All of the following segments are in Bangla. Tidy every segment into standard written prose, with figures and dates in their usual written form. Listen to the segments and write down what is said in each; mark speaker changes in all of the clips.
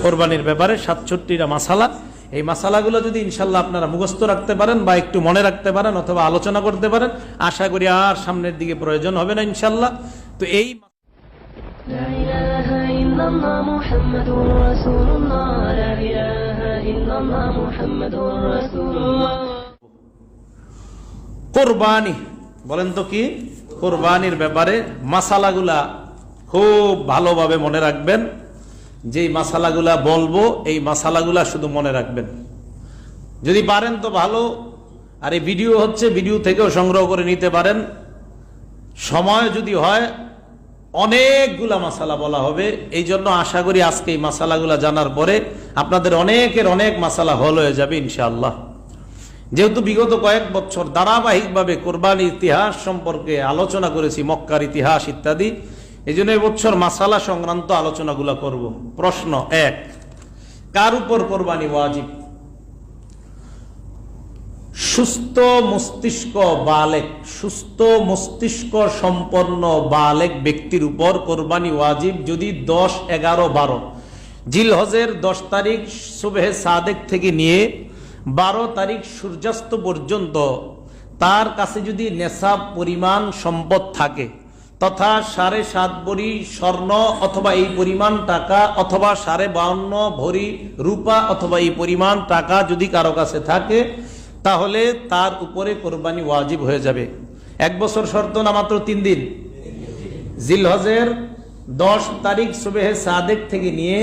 Speaker 1: কোরবানির ব্যাপারে 67টা মাসালা। এই মাসালাগুলো যদি ইনশাল্লাহ আপনারা মুখস্থ রাখতে পারেন বা একটু মনে রাখতে পারেন অথবা আলোচনা করতে পারেন, আশা করি আর সামনের দিকে প্রয়োজন হবে না ইনশাল্লাহ। তো এই
Speaker 2: لا إله إلا الله محمد رسول الله لا إله إلا الله محمد رسول الله।
Speaker 1: কোরবানি বলেন তো কি? কোরবানির ব্যাপারে মাসালাগুলা খুব ভালোভাবে মনে রাখবেন। যেই মাসালাগুলা বলবো এই মাসালাগুলা শুধু মনে রাখবেন, যদি পারেন তো ভালো। আর এই ভিডিও হচ্ছে, ভিডিও থেকেও সংগ্রহ করে নিতে পারেন। সময় যদি হয় অনেকগুলা মাসালা বলা হবে, এই জন্য আশা করি আজকে এই মাসালাগুলা জানার পরে আপনাদের অনেকের অনেক মাসালা হল হয়ে যাবে ইনশাআল্লাহ। যেহেতু বিগত কয়েক বছর ধারাবাহিকভাবে কোরবানির ইতিহাস সম্পর্কে আলোচনা করেছি, মক্কার ইতিহাস ইত্যাদি, এই জন্য এবছর মাসালা সংক্রান্ত আলোচনাগুলো করব। প্রশ্ন 1, কার উপর কোরবানি ওয়াজিব? সুস্থ মস্তিষ্ক বালেক, সুস্থ মস্তিষ্ক সম্পন্ন বালেক ব্যক্তির উপর কোরবানি ওয়াজিব যদি 10, 11, 12 জিলহজের 10 তারিখ সুবহে সাদেক থেকে নিয়ে 12 তারিখ সূর্যাস্ত পর্যন্ত তার কাছে যদি নেশাব পরিমাণ সম্পদ থাকে, তথা 7.5 ভরি স্বর্ণ অথবা এই পরিমাণ টাকা, অথবা 52.5 ভরি রূপা অথবা এই পরিমাণ টাকা যদি কারো কাছে থাকে, তাহলে তার উপরে কোরবানি ওয়াজিব হয়ে যাবে। 1 বছর শর্ত না, মাত্র 3 দিন। জিলহজের 10 তারিখ সুবহে সাদেক থেকে নিয়ে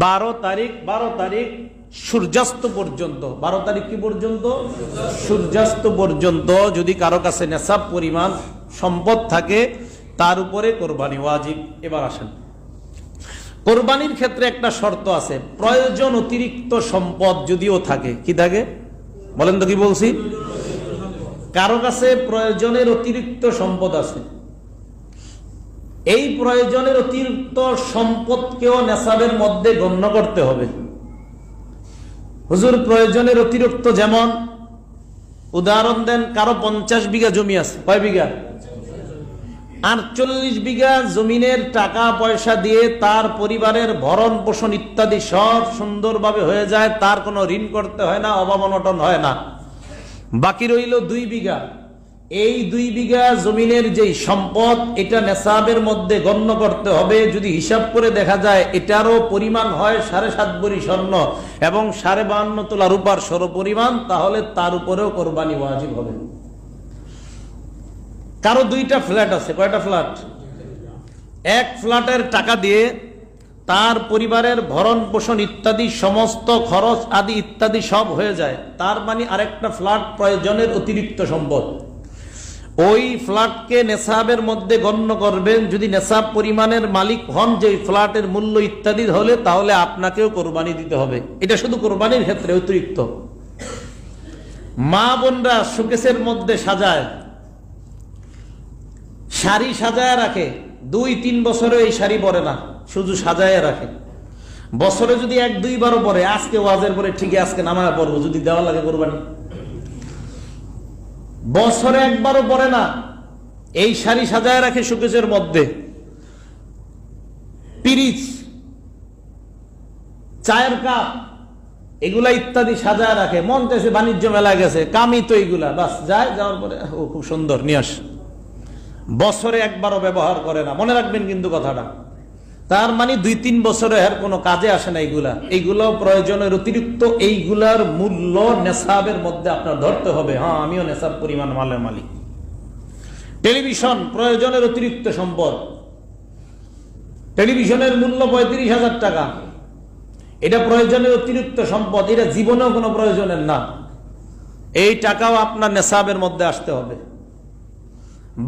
Speaker 1: 12 তারিখ সূর্যাস্ত পর্যন্ত, 12 তারিখ কি পর্যন্ত? সূর্যাস্ত পর্যন্ত যদি কারো কাছে নেশাব পরিমাণ সম্পদ থাকে, তার উপরে কোরবানি ওয়াজিব। এবার আসেন, কোরবানির ক্ষেত্রে একটা শর্ত আছে, প্রয়োজন অতিরিক্ত সম্পদ যদিও থাকে। কি থাকে বলেন তো? কি বলছি? কারো কাছে প্রয়োজনের অতিরিক্ত সম্পদ আছে, এই প্রয়োজনের অতিরিক্ত সম্পদকেও নেশাবের মধ্যে গণ্য করতে হবে। হুজুর প্রয়োজনের অতিরিক্ত যেমন, উদাহরণ দেন, কারো 50 বিঘা জমি আছে। কয় বিঘা? 48 বিঘা জমিনের টাকা পয়সা দিয়ে তার পরিবারের ভরণ পোষণ ইত্যাদি সব সুন্দরভাবে হয়ে যায়, তার কোনো ঋণ করতে হয় না, অভাব অনটন হয় না। বাকি রইল 2 বিঘা। এই 2 বিঘা জমিনের যেই সম্পদ, এটা নেশাবের মধ্যে গণ্য করতে হবে। যদি হিসাব করে দেখা যায় এটারও পরিমাণ হয় 7.5 ভরি স্বর্ণ এবং 52.5 তোলা রূপার সর পরিমাণ, তাহলে তার উপরেও কোরবানি ওয়াজিব হবে। কারো 2টা ফ্ল্যাট আছে। কয়টা ফ্ল্যাট? 1 ফ্ল্যাটের টাকা দিয়ে তার পরিবারের ভরণ পোষণ ইত্যাদি সমস্ত খরচ আদি ইত্যাদি সব হয়ে যায়, তার মানে আরেকটা ফ্ল্যাট প্রয়োজনের অতিরিক্ত সম্পদ। ওই ফ্ল্যাটকে নেশাবের মধ্যে গণ্য করবেন। যদি নেশাব পরিমাণের মালিক হন, যে ফ্ল্যাটের মূল্য ইত্যাদি হলে, তাহলে আপনাকেও কোরবানি দিতে হবে। এটা শুধু কোরবানির ক্ষেত্রে অতিরিক্ত। মা বোনরা শোকেসের মধ্যে সাজায়, শাড়ি সাজায় রাখে, 2-3 বছরে এই শাড়ি পরে না, শুধু সাজায় রাখে। বছরে যদি 1-2 বারও পরে, আজকে ওয়াজের পরে ঠিকই আজকে নামায় পড়বো, যদি দেওয়া লাগে কোরবানি। বছরে 1 বারও পরে না, এই শাড়ি সাজায় রাখে শোকেসের মধ্যে। পিরিচ, চায়ের কাপ, এগুলা ইত্যাদি সাজায় রাখে। মন চাইছে বাণিজ্য মেলায় গেছে, কামই তো এইগুলা, বাস যায়, যাওয়ার পরে ও খুব সুন্দর নিয়ে আস। বছরে 1 বারও ব্যবহার করে না, মনে রাখবেন কিন্তু কথাটা। তার মানে 2-3 বছরে এর কোনো কাজে আসে না এইগুলো প্রয়োজনের অতিরিক্ত। এইগুলার মূল্য নেশাবের মধ্যে আপনার ধরতে হবে। হ্যাঁ, আমিও নেশাব পরিমাণ মালের মালিক। টেলিভিশন প্রয়োজনের অতিরিক্ত সম্পদ। টেলিভিশনের মূল্য 35,000 টাকা, এটা প্রয়োজনের অতিরিক্ত সম্পদ, এটা জীবনেও কোনো প্রয়োজনের না। এই টাকাও আপনার নেশাবের মধ্যে আসতে হবে।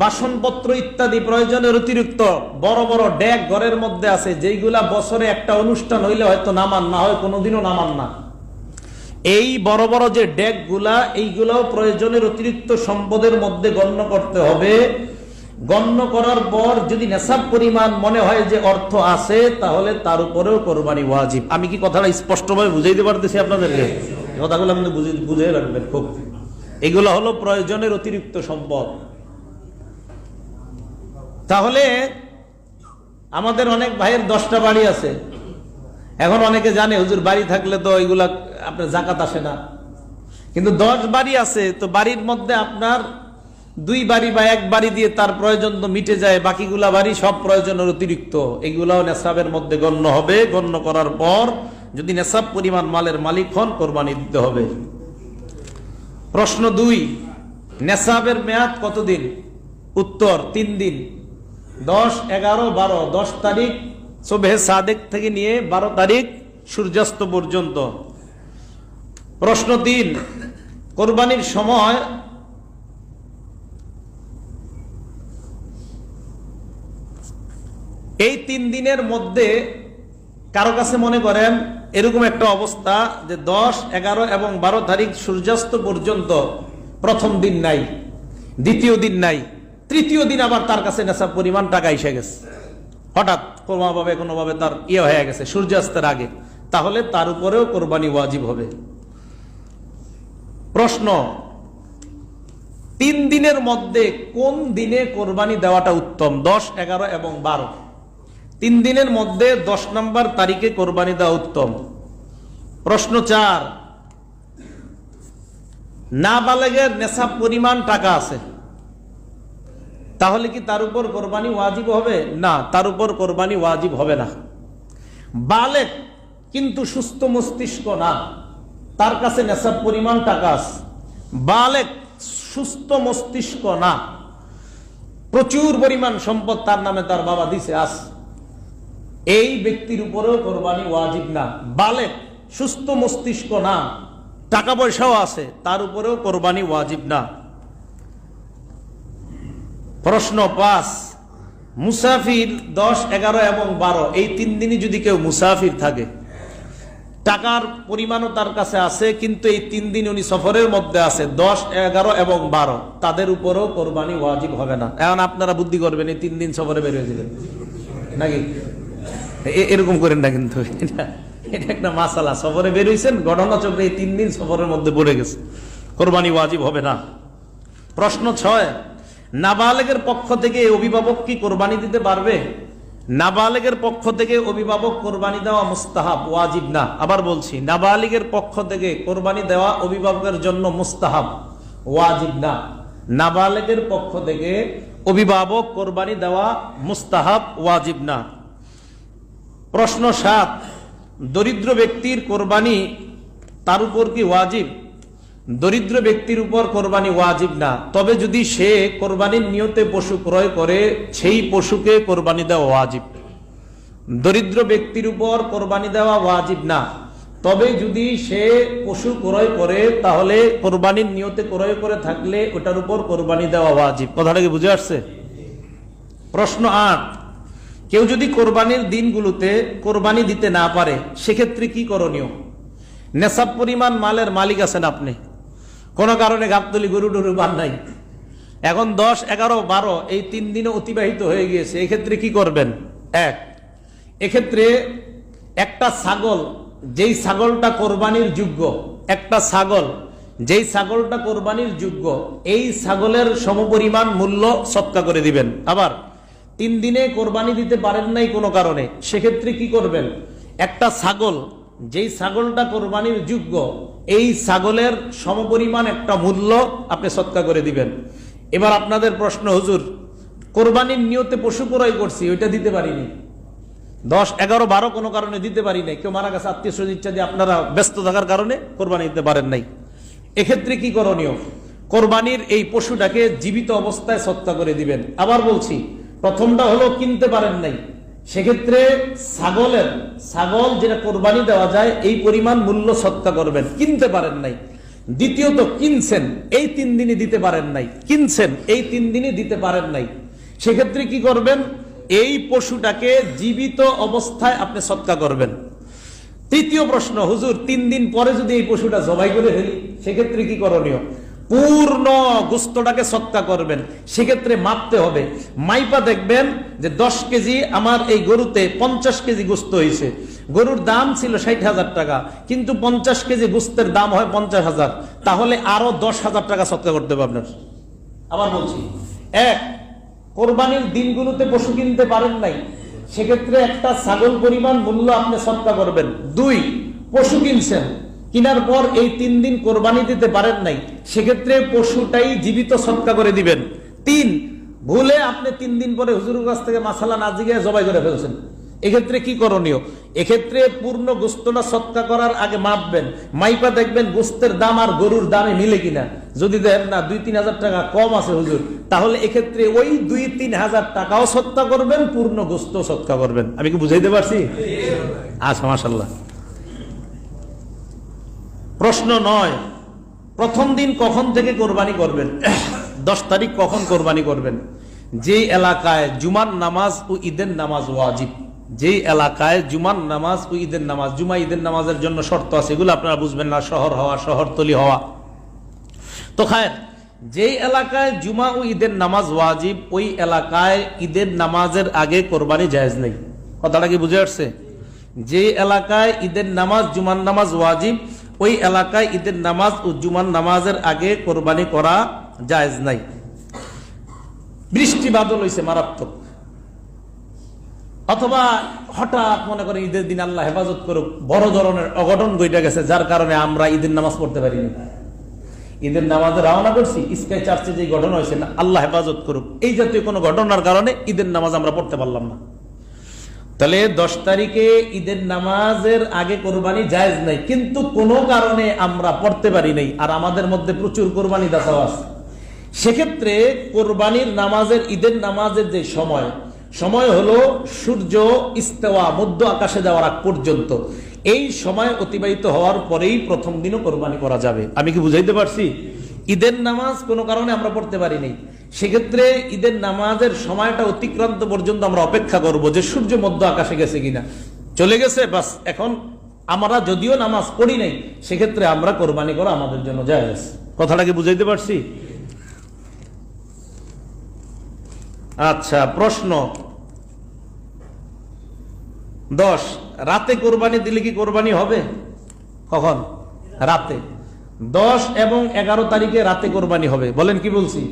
Speaker 1: বাসনপত্র ইত্যাদি প্রয়োজনের অতিরিক্ত, বড় বড় ডেক ঘরের মধ্যে আছে, যেইগুলা বছরে একটা অনুষ্ঠান হইলে হয়তো নামান, না হয় কোনোদিনও নামান না। এই বড় বড় যে ডেক গুলা, এইগুলাও প্রয়োজনের অতিরিক্ত সম্পদের মধ্যে গণ্য করতে হবে। গণ্য করার পর যদি নেশাব পরিমাণ মনে হয় যে অর্থ আছে, তাহলে তার উপরেও কোরবানি ওয়াজিব। আমি কি কথাটা স্পষ্টভাবে বুঝাইতে পারতেছি আপনাদেরকে? কথাগুলো কিন্তু বুঝে রাখবেন খুব। এগুলো হলো প্রয়োজনের অতিরিক্ত সম্পদ। তাহলে আমাদের অনেক ভাইয়ের 10টা বাড়ি আছে, এখন অনেকে জানে হুজুর বাড়ি থাকলে তো এগুলা আপনার জাকাত আসে না, কিন্তু 10 বাড়ি আছে তো বাড়ির মধ্যে আপনার 2 বাড়ি বা 1 বাড়ি দিয়ে তার প্রয়োজন তো মিটে যায়, বাকিগুলা বাড়ি সব প্রয়োজনের অতিরিক্ত, এগুলাও নেশাবের মধ্যে গণ্য হবে। গণ্য করার পর যদি নেশাব পরিমাণ মালের মালিক হন কোরবানি দিতে হবে। প্রশ্ন 2, নেশাবের মেয়াদ কতদিন? উত্তর 3 দিন, 10, 11, 12। 10 তারিখ সুবহে সাদেক থেকে নিয়ে 12 তারিখ সূর্যাস্ত পর্যন্ত। প্রশ্ন 3, কোরবানির সময় এই 3 দিনের মধ্যে কারো কাছে মনে করেন এরকম একটা অবস্থা যে 10, 11 এবং 12 তারিখ সূর্যাস্ত পর্যন্ত প্রথম দিন নাই, দ্বিতীয় দিন নাই, তৃতীয় দিন আবার তার কাছে নেশাব পরিমাণ টাকা এসে গেছে, হঠাৎ কোনোভাবে তার হয়ে গেছে সূর্যাস্তের আগে, তাহলে তার উপরেও কোরবানি ওয়াজিব হবে। প্রশ্ন, 3 দিনের মধ্যে কোন দিনে কোরবানি দেওয়াটা উত্তম? 10, 11 এবং 12। 3 দিনের মধ্যে 10 নম্বর তারিখে কোরবানি দেওয়া উত্তম। প্রশ্ন 4, নাবালেগের নেশাব পরিমাণ টাকা আছে, তাহলে কি তার উপর কোরবানি ওয়াজিব হবে? না, তার উপর কোরবানি ওয়াজিব হবে না। বালেগ কিন্তু সুস্থ মস্তিষ্ক না, তার কাছে নেশাব পরিমাণ টাকা আছে, বালেগ সুস্থ মস্তিষ্ক না, প্রচুর পরিমাণ সম্পদ তার নামে তার বাবা দিছে আস, এই ব্যক্তির উপরেও কোরবানি ওয়াজিব না। বালেগ সুস্থ মস্তিষ্ক না, টাকা পয়সাও আছে, তার উপরেও কোরবানি ওয়াজিব না। প্রশ্ন 5, মুসাফির 10, 11 এবং 12 এই 3 দিনই যদি কেউ মুসাফির থাকে, টাকার পরিমাণও তার কাছে আছে, কিন্তু এই 3 দিন উনি সফরের মধ্যে আছে, 10, 11 এবং 12, তাদের উপরেও কোরবানি ওয়াজিব হবে না। এখন আপনারা বুদ্ধি করবেন, এই 3 দিন সফরে বের হয়ে যাবেন নাকি? এরকম করেন না, কিন্তু এটা একটা মাসালা। সফরে বের হয়েছেন, ঘটনাচক্রে এই 3 দিন সফরের মধ্যে পড়ে গেছে, কোরবানি ওয়াজিব হবে না। প্রশ্ন 6, নাবালেগের পক্ষ থেকে অভিভাবক কি কোরবানি দিতে পারবে? নাবালেগের পক্ষ থেকে অভিভাবক কোরবানি দেওয়া মুস্তাহাব, ওয়াজিব না। আবার বলছি, নাবালিগের পক্ষ থেকে কোরবানি দেওয়া অভিভাবকের জন্য মুস্তাহাব, ওয়াজিব না। নাবালেগের পক্ষ থেকে অভিভাবক কোরবানি দেওয়া মুস্তাহাব, ওয়াজিব না। প্রশ্ন 7, দরিদ্র ব্যক্তির কোরবানি তার উপর কি ওয়াজিব? দরিদ্র ব্যক্তির উপর কোরবানি ওয়াজিব না, তবে যদি সে কোরবানির নিয়তে পশু ক্রয় করে সেই পশুকে কোরবানি দেওয়া ওয়াজিব। দরিদ্র ব্যক্তির উপর কোরবানি দেওয়া ওয়াজিব না, তবে যদি সে পশু ক্রয় করে তাহলে কোরবানির নিয়তে ক্রয় করে থাকলে ওটার উপর কোরবানি দেওয়া ওয়াজিব। কথাটা কি বুঝে আসছে? প্রশ্ন 8, কেউ যদি কোরবানির দিনগুলোতে কোরবানি দিতে না পারে সেক্ষেত্রে কি করণীয়? নেশাব পরিমাণ মালের মালিক আছেন আপনি, কোনো কারণে গাবতলি গরু টরু বান নাই, এখন 10, 11, 12 এই 3 দিনে অতিবাহিত হয়ে গিয়েছে, এক্ষেত্রে কি করবেন? এক্ষেত্রে একটা ছাগল, যেই ছাগলটা কোরবানির যোগ্য, একটা ছাগল যেই ছাগলটা কোরবানির যোগ্য, এই ছাগলের সমপরিমাণ মূল্য সৎকা করে দিবেন। আবার 3 দিনে কোরবানি দিতে পারেন নাই কোনো কারণে, সেক্ষেত্রে কি করবেন? একটা ছাগল, যেই ছাগলটা কোরবানির যোগ্য, এই ছাগলের সমপরিমাণ একটা মূল্য আপনি সৎকা করে দিবেন। এবার আপনাদের প্রশ্ন, হুজুর কোরবানির নিয়তে পশু ক্রয় করছি, ওইটা দিতে পারিনি, 10, 11, 12 কোনো কারণে দিতে পারি নাই, কেউ মারা গেছে, আত্মীয় স্বজন ইচ্ছা দিয়ে আপনারা ব্যস্ত থাকার কারণে কোরবানি দিতে পারেন নাই, এক্ষেত্রে কি করণীয়? কোরবানির এই পশুটাকে জীবিত অবস্থায় সৎকা করে দিবেন। আবার বলছি, প্রথমটা হলো কিনতে পারেন নাই, সেক্ষেত্রে ছাগল যেটা কোরবানি দেওয়া যায় এই পরিমাণ মূল্য সৎকা করবেন, কিনতে পারেন নাই। দ্বিতীয়ত কিনছেন, এই 3 দিনই দিতে পারেন নাই, কিনছেন এই 3 দিনই দিতে পারেন নাই, সেক্ষেত্রে কি করবেন? এই পশুটাকে জীবিত অবস্থায় আপনি সৎকা করবেন। তৃতীয় প্রশ্ন, হুজুর 3 দিন পরে যদি এই পশুটা জবাই করে ফেলি সেক্ষেত্রে কি করণীয়? পূর্ণ গোস্তটাকে সৎকা করবেন, সেক্ষেত্রে মাপতে হবে, মাইপা দেখবেন যে 10 কেজি আমার এই গরুতে 50 কেজি গোস্ত হয়েছে, গরুর দাম ছিল 60,000 টাকা, কিন্তু 50 কেজি গোস্তের দাম হয় 50,000, তাহলে আরো 10,000 টাকা সৎকা করতে হবে আপনার। আবার বলছি, 1, কোরবানির দিনগুলোতে পশু কিনতে পারেন নাই, সেক্ষেত্রে একটা ছাগল পরিমাণ মূল্য আপনি সদকা করবেন। 2, পশু কিনছেন, কিনার পর এই 3 দিন কোরবানি দিতে পারেন নাই, সেক্ষেত্রে পশুটাই জীবিত সদকা করে দিবেন। 3, ভুলে আপনি 3 দিন পরে হুজুরের কাছ থেকে মাসালা না জিজ্ঞাসা জবাই করে ফেলছেন, এক্ষেত্রে কি করণীয়? এক্ষেত্রে পূর্ণ গোস্তটা সদকা করার আগে মাপবেন, মাইপা দেখবেন গোস্তের দাম আর গরুর দামে মিলে কিনা। যদি দেখেন না 2-3 হাজার টাকা কম আছে হুজুর, তাহলে এক্ষেত্রে ওই 2-3 হাজার টাকাও সদকা করবেন, পূর্ণ গোস্ত সদকা করবেন। আমি কি বুঝাইতে পারছি? আচ্ছা, মাশাআল্লাহ। প্রশ্ন 9, প্রথম দিন কখন থেকে কোরবানি করবেন? 10 তারিখ কখন কোরবানি করবেন? যে এলাকায় জুমার নামাজ ও ঈদের নামাজ ওয়াজিব, যে এলাকায় জুমার নামাজ ও ঈদের নামাজ, জুমা ঈদের নামাজের জন্য শর্ত আছে, এগুলো আপনারা বুঝবেন না, শহর হওয়া, শহরতলি হওয়া। তো খায়ের, যে এলাকায় জুমা ও ঈদের নামাজ ওয়াজিব, ওই এলাকায় ঈদের নামাজের আগে কোরবানি জায়েজ নেই। কথাটা কি বুঝে আসছে? যে এলাকায় ঈদের নামাজ, জুমার নামাজ ওয়াজিব, ওই এলাকায় ঈদের নামাজ ও জুমার নামাজের আগে কোরবানি করা জায়েজ নাই। বৃষ্টি বাদল হয়েছে মারাত্মক, অথবা হঠাৎ মনে করে ঈদের দিন আল্লাহ হেফাজত করুক বড় ধরনের অঘটন ঘটে গেছে, যার কারণে আমরা ঈদের নামাজ পড়তে পারিনি, ঈদের নামাজে রওনা করছি, স্কাই চার্চে যে ঘটনা হয়েছে না, আল্লাহ হেফাজত করুক, এই জাতীয় কোনো ঘটনার কারণে ঈদের নামাজ আমরা পড়তে পারলাম না। তাহলে 10 তারিখে ঈদের নামাজের আগে কোরবানি জায়েজ নাই, কিন্তু কোনো কারণে আমরা পড়তে পারি নাই, আর আমাদের মধ্যে প্রচুর কোরবানি দাতাও আছে। সেক্ষেত্রে কোরবানির নামাজের, ঈদের নামাজের যে সময় হলো সূর্য ইস্তেওয়া, মধ্য আকাশে যাওয়ার আগ পর্যন্ত, এই সময় অতিবাহিত হওয়ার পরেই প্রথম দিনও কোরবানি করা যাবে। আমি কি বুঝাইতে পারছি? ঈদের নামাজ কোনো কারণে আমরা পড়তে পারি নাই, সেক্ষেত্রে ঈদের নামাজের সময়টা অতিক্রান্ত পর্যন্ত আমরা অপেক্ষা করব যে সূর্য মধ্য আকাশে গেছে কিনা, চলে গেছে বাস, এখন আমরা যদিও নামাজ পড়ি নাই, সেক্ষেত্রে আমরা কোরবানি করা আমাদের জন্য জায়েজ। কথাটা কি বুঝাইতে পারছি? আচ্ছা, প্রশ্ন 10, রাতে কোরবানি দিলে কি কোরবানি হবে? কখন? রাতে। 10 এবং 11 তারিখে রাতে কোরবানি হবে। বলেন, কি বলছি?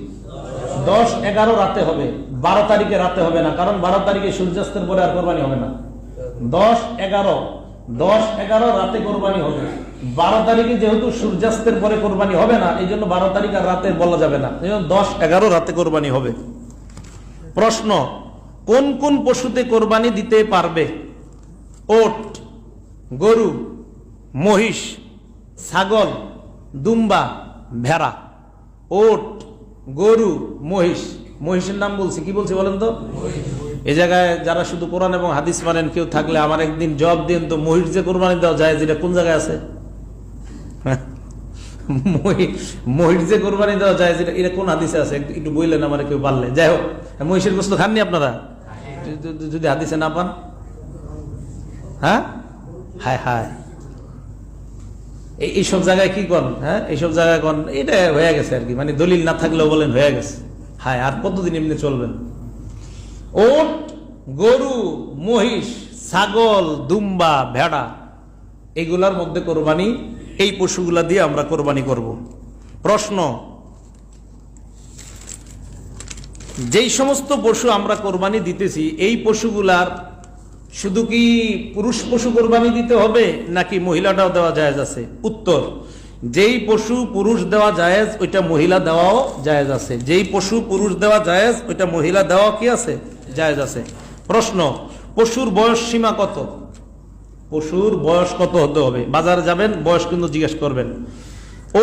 Speaker 1: 10, 11 রাতে হবে, 12 তারিখে রাতে হবে না, কারণ 12 তারিখে সূর্যাস্তের পরে আর কোরবানি হবে না। 10, 11 রাতে কোরবানি হবে। 12 তারিখে যেহেতু সূর্যাস্তের পরে কোরবানি হবে না, এই জন্য 12 তারিখ আর রাতে বলা যাবে না, 10, 11 রাতে কোরবানি হবে। প্রশ্ন, কোন কোন পশুতে কোরবানি দিতে পারবে? ওট, গরু, মহিষ, ছাগল, দুম্বা, ভেড়া। ওট, গরু, মহিষ। মহিষের নাম বলছি, কি বলছি বলেন তো? এই জায়গায় যারা শুধু কোরআন এবং হাদিস মানেন কেউ থাকলে আমার একদিন জবাব দিন তো, মহিষ যে কোরবানি দেওয়া যায় যেটা কোন জায়গায় আছে? মহিষ যে কোরবানি দেওয়া যায় যেটা, এটা কোন হাদিসে আছে? একটু বললেন আমার, কেউ পারলে। যাই হোক, মহিষের গোশত খাননি আপনারা? যদি হাদিসে না পান, হ্যাঁ, হায় হায়, এইসব জায়গায় কি করেন? হ্যাঁ, এইসব জায়গায় করেন, এটা হয়ে গেছে আর কি, মানে দলিল না থাকলেও বলেন হয়ে গেছে। হায়, আর কতদিন এমনি চলবেন? ওট, গরু, মহিষ, ছাগল, দুম্বা, ভেড়া, এগুলার মধ্যে কোরবানি, এই পশুগুলা দিয়ে আমরা কোরবানি করব। প্রশ্ন, যেই সমস্ত পশু আমরা কোরবানি দিতেছি, এই পশুগুলার শুধু কি পুরুষ পশু কোরবানি দিতে হবে নাকি মহিলাটাও দেওয়া জায়েজ আছে? উত্তর, যেই পশু পুরুষ দেওয়া জায়েজ ওইটা মহিলা দেওয়াও জায়েজ আছে, যেই পশু পুরুষ দেওয়া জায়েজ ওইটা মহিলা দেওয়া কি আছে? জায়েজ আছে। প্রশ্ন, পশুর বয়স সীমা কত? পশুর বয়স কত হতে হবে? বাজারে যাবেন, বয়স কিন্তু জিজ্ঞেস করবেন।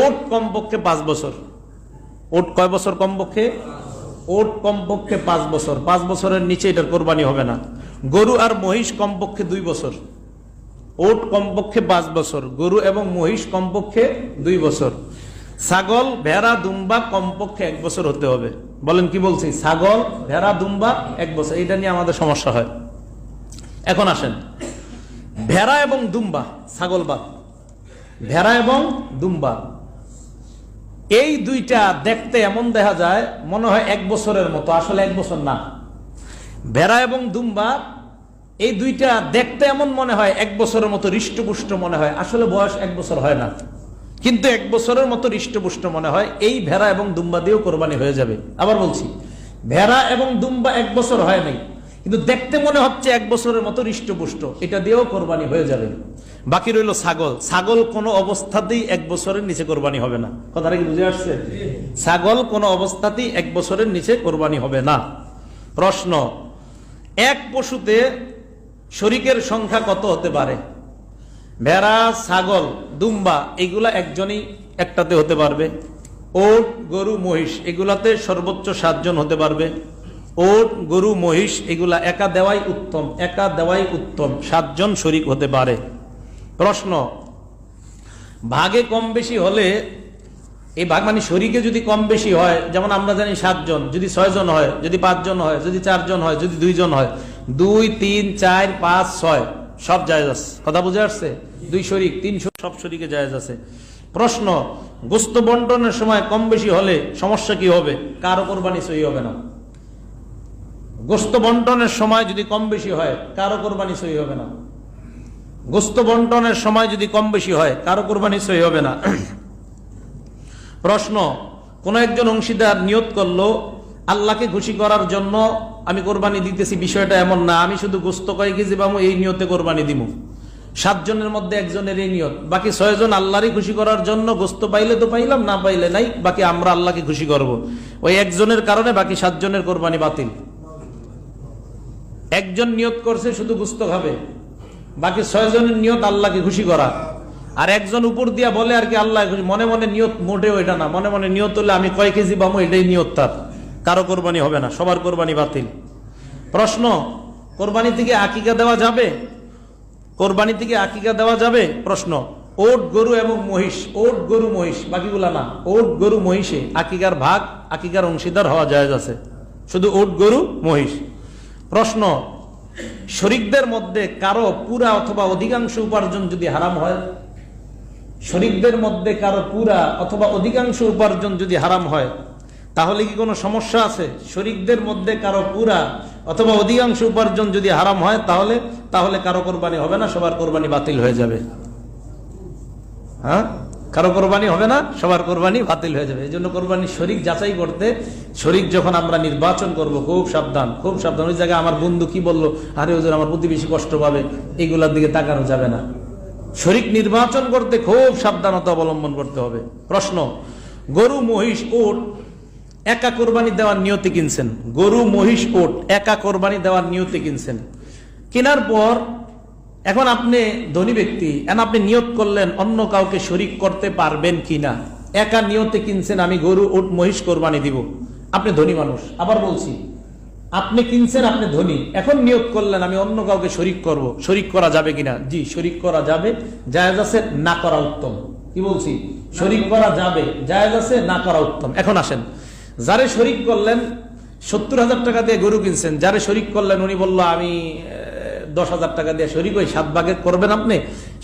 Speaker 1: ওট কমপক্ষে 5 বছর। ওট কয় বছর কমপক্ষে? ওট কমপক্ষে 5 বছর। 5 বছরের নিচে এটার কোরবানি হবে না। গরু আর মহিষ কমপক্ষে 2 বছর। ওট কমপক্ষে 5 বছর, গরু এবং মহিষ কমপক্ষে 2 বছর। ছাগল, ভেড়া, দুম্বা কমপক্ষে 1 বছর হতে হবে। বলেন, কি বলছি? ছাগল, ভেড়া, দুম্বা 1 বছর, এটা নিয়ে আমাদের সমস্যা হয়। এখন আসেন, ভেড়া এবং দুম্বা, ছাগল বাদ, ভেড়া এবং দুম্বা, এই দুইটা দেখতে এমন দেখা যায় মনে হয় 1 বছরের মতো, আসলে 1 বছর না। ভেড়া এবং দুম্বা এই দুইটা দেখতে এমন মনে হয় 1 বছরের মতো হৃষ্টপুষ্ট মনে হয়, আসলে বয়স 1 বছর হয় না, কিন্তু 1 বছরের মতো হৃষ্টপুষ্ট মনে হয়। এই ভেড়া এবং দুম্বা দিয়েও কোরবানি হয়ে যাবে। আবার বলছি, ভেড়া এবং দুম্বা 1 বছর হয় নাই, কিন্তু দেখতে মনে হচ্ছে 1 বছরের মতো হৃষ্টপুষ্ট, এটা দিয়েও কোরবানি হয়ে যাবে। বাকি রইল ছাগল। ছাগল কোনো অবস্থাতেই 1 বছরের নিচে কোরবানি হবে না। কথাটা কি বুঝে আসছে? ছাগল কোনো অবস্থাতেই 1 বছরের নিচে কোরবানি হবে না। প্রশ্ন, এক পশুতে শরীকের সংখ্যা কত হতে পারে? ভেড়া, ছাগল, দুম্বা এগুলা একজনই একটাতে হতে পারবে। ওট, গরু, মহিষ এগুলাতে সর্বোচ্চ 7 জন হতে পারবে। ওট, গরু, মহিষ এগুলা একা দেওয়াই উত্তম, একা দেওয়াই উত্তম। 7 জন শরীক হতে পারে। প্রশ্ন, ভাগে কম বেশি হলে, এই ভাগ মানে শরীকে যদি কম বেশি হয়, যেমন আমরা জানি 7 জন, যদি 6 জন হয়, যদি 5 জন হয়, যদি 4 জন হয়, যদি 2 জন হয়, 2, 3, 4, 5, 6 সব জায়েজ আছে। কথা বুঝে আসছে? 2 শরীক, 3 শরীক সব শরীকে জায়েজ আছে। প্রশ্ন, গোশত বন্টনের সময় কম বেশি হলে সমস্যা কি হবে? কারো কোরবানি সহি হবে না। গোশত বন্টনের সময় যদি কম বেশি হয় কারো কোরবানি সহি হবে না। গোশত বন্টনের সময় যদি কম বেশি হয় কারো কোরবানি সহি হবে না। প্রশ্ন, কোন একজন অংশীদার নিয়ত করলো আল্লাহকে খুশি করার জন্য আমি কোরবানি দিতেছি, বিষয়টা এমন না, আমি শুধু গোশত কয় কেজি পাবো এই নিয়তে কোরবানি দিব। 7 জনের মধ্যে একজনের এই নিয়ত, বাকি 6 জন আল্লাহরই খুশি করার জন্য, গোশত পাইলে তো পাইলাম, না পাইলে নাই, বাকি আমরা আল্লাহকে খুশি করব। ওই একজনের কারণে বাকি 7 জনের কোরবানি বাতিল। একজন নিয়ত করছে শুধু গোশত খাবে, বাকি 6 জনের নিয়ত আল্লাহকে খুশি করা। আর একজন উপর দিয়া বলে আর কি আল্লাহ খুশি, মনে মনে নিয়ত মোটেও এটা না, মনে মনে নিয়ত হলে আমি কয় কেজি পাবো এটাই নিয়ত তার, কারো কোরবানি হবে না, সবার কোরবানি বাতিল। প্রশ্ন, কোরবানি থেকে আকিকা দেওয়া যাবে? কোরবানি থেকে আকিকা দেওয়া যাবে? প্রশ্ন, ওট, গরু এবং মহিষ, ওট, গরু, মহিষ, বাকিগুলা না, ওট, গরু, মহিষে আকিকার ভাগ, আকিকার অংশীদার হওয়া জায়েজ আছে, শুধু ওট, গরু, মহিষ। প্রশ্ন, শরীকদের মধ্যে কারো পুরা অথবা অধিকাংশ উপার্জন যদি হারাম হয়, শরীকদের মধ্যে কারো পুরা অথবা অধিকাংশ উপার্জন যদি হারাম হয় তাহলে কি কোনো সমস্যা আছে? শরীকদের মধ্যে কারো পুরা অথবা অধিকাংশ উপার্জন যদি হারাম হয় তাহলে কারো কোরবানি হবে না, সবার কোরবানি বাতিল হয়ে যাবে। হ্যাঁ, কারো কোরবানি হবে না, সবার কোরবানি বাতিল হয়ে যাবে। এই জন্য কোরবানি শরীক যাচাই করতে, শরীক যখন আমরা নির্বাচন করব খুব সাবধান, খুব সাবধান। ওই জায়গায় আমার বন্ধু কি বললো, আরে ওজন আমার প্রতিবেশী কষ্ট পাবে, এগুলোর দিকে তাকানো যাবে না। শরীক নির্বাচন করতে খুব সাবধানতা অবলম্বন করতে হবে। প্রশ্ন, গরু, মহিষ, ওট একা কোরবানি দেওয়ার নিয়তে কিনছেন, গরু, মহিষ, ওট একা কোরবানি দেওয়ার নিয়তে কিনছেন, কেনার পর এখন আপনি ধনী ব্যক্তি, আপনি নিয়ত করলেন অন্য কাউকে শরীক করতে পারবেন কিনা। একা নিয়তে কিনছেন আমি গরু, ওট, মহিষ কোরবানি দিব, আপনি ধনী মানুষ। আবার বলছি, আপনি কিনছেন, আপনি ধনী, এখন নিয়ত করলেন আমি অন্য কাউকে শরীক করব, শরীক করা যাবে কিনা? জি, শরীক করা যাবে, জায়েজ আছে, না করা উত্তম। কি বলছি? শরীক করা যাবে, জায়েজ আছে, না করা উত্তম। এখন আসেন, যারে শরীক করলেন 70,000 টাকা দিয়ে গরু কিনছেন, যারে শরীক করলেন উনি বললো আমি 10,000 টাকা দিয়ে শরীক, ওই 7 ভাগে করবেন আপনি,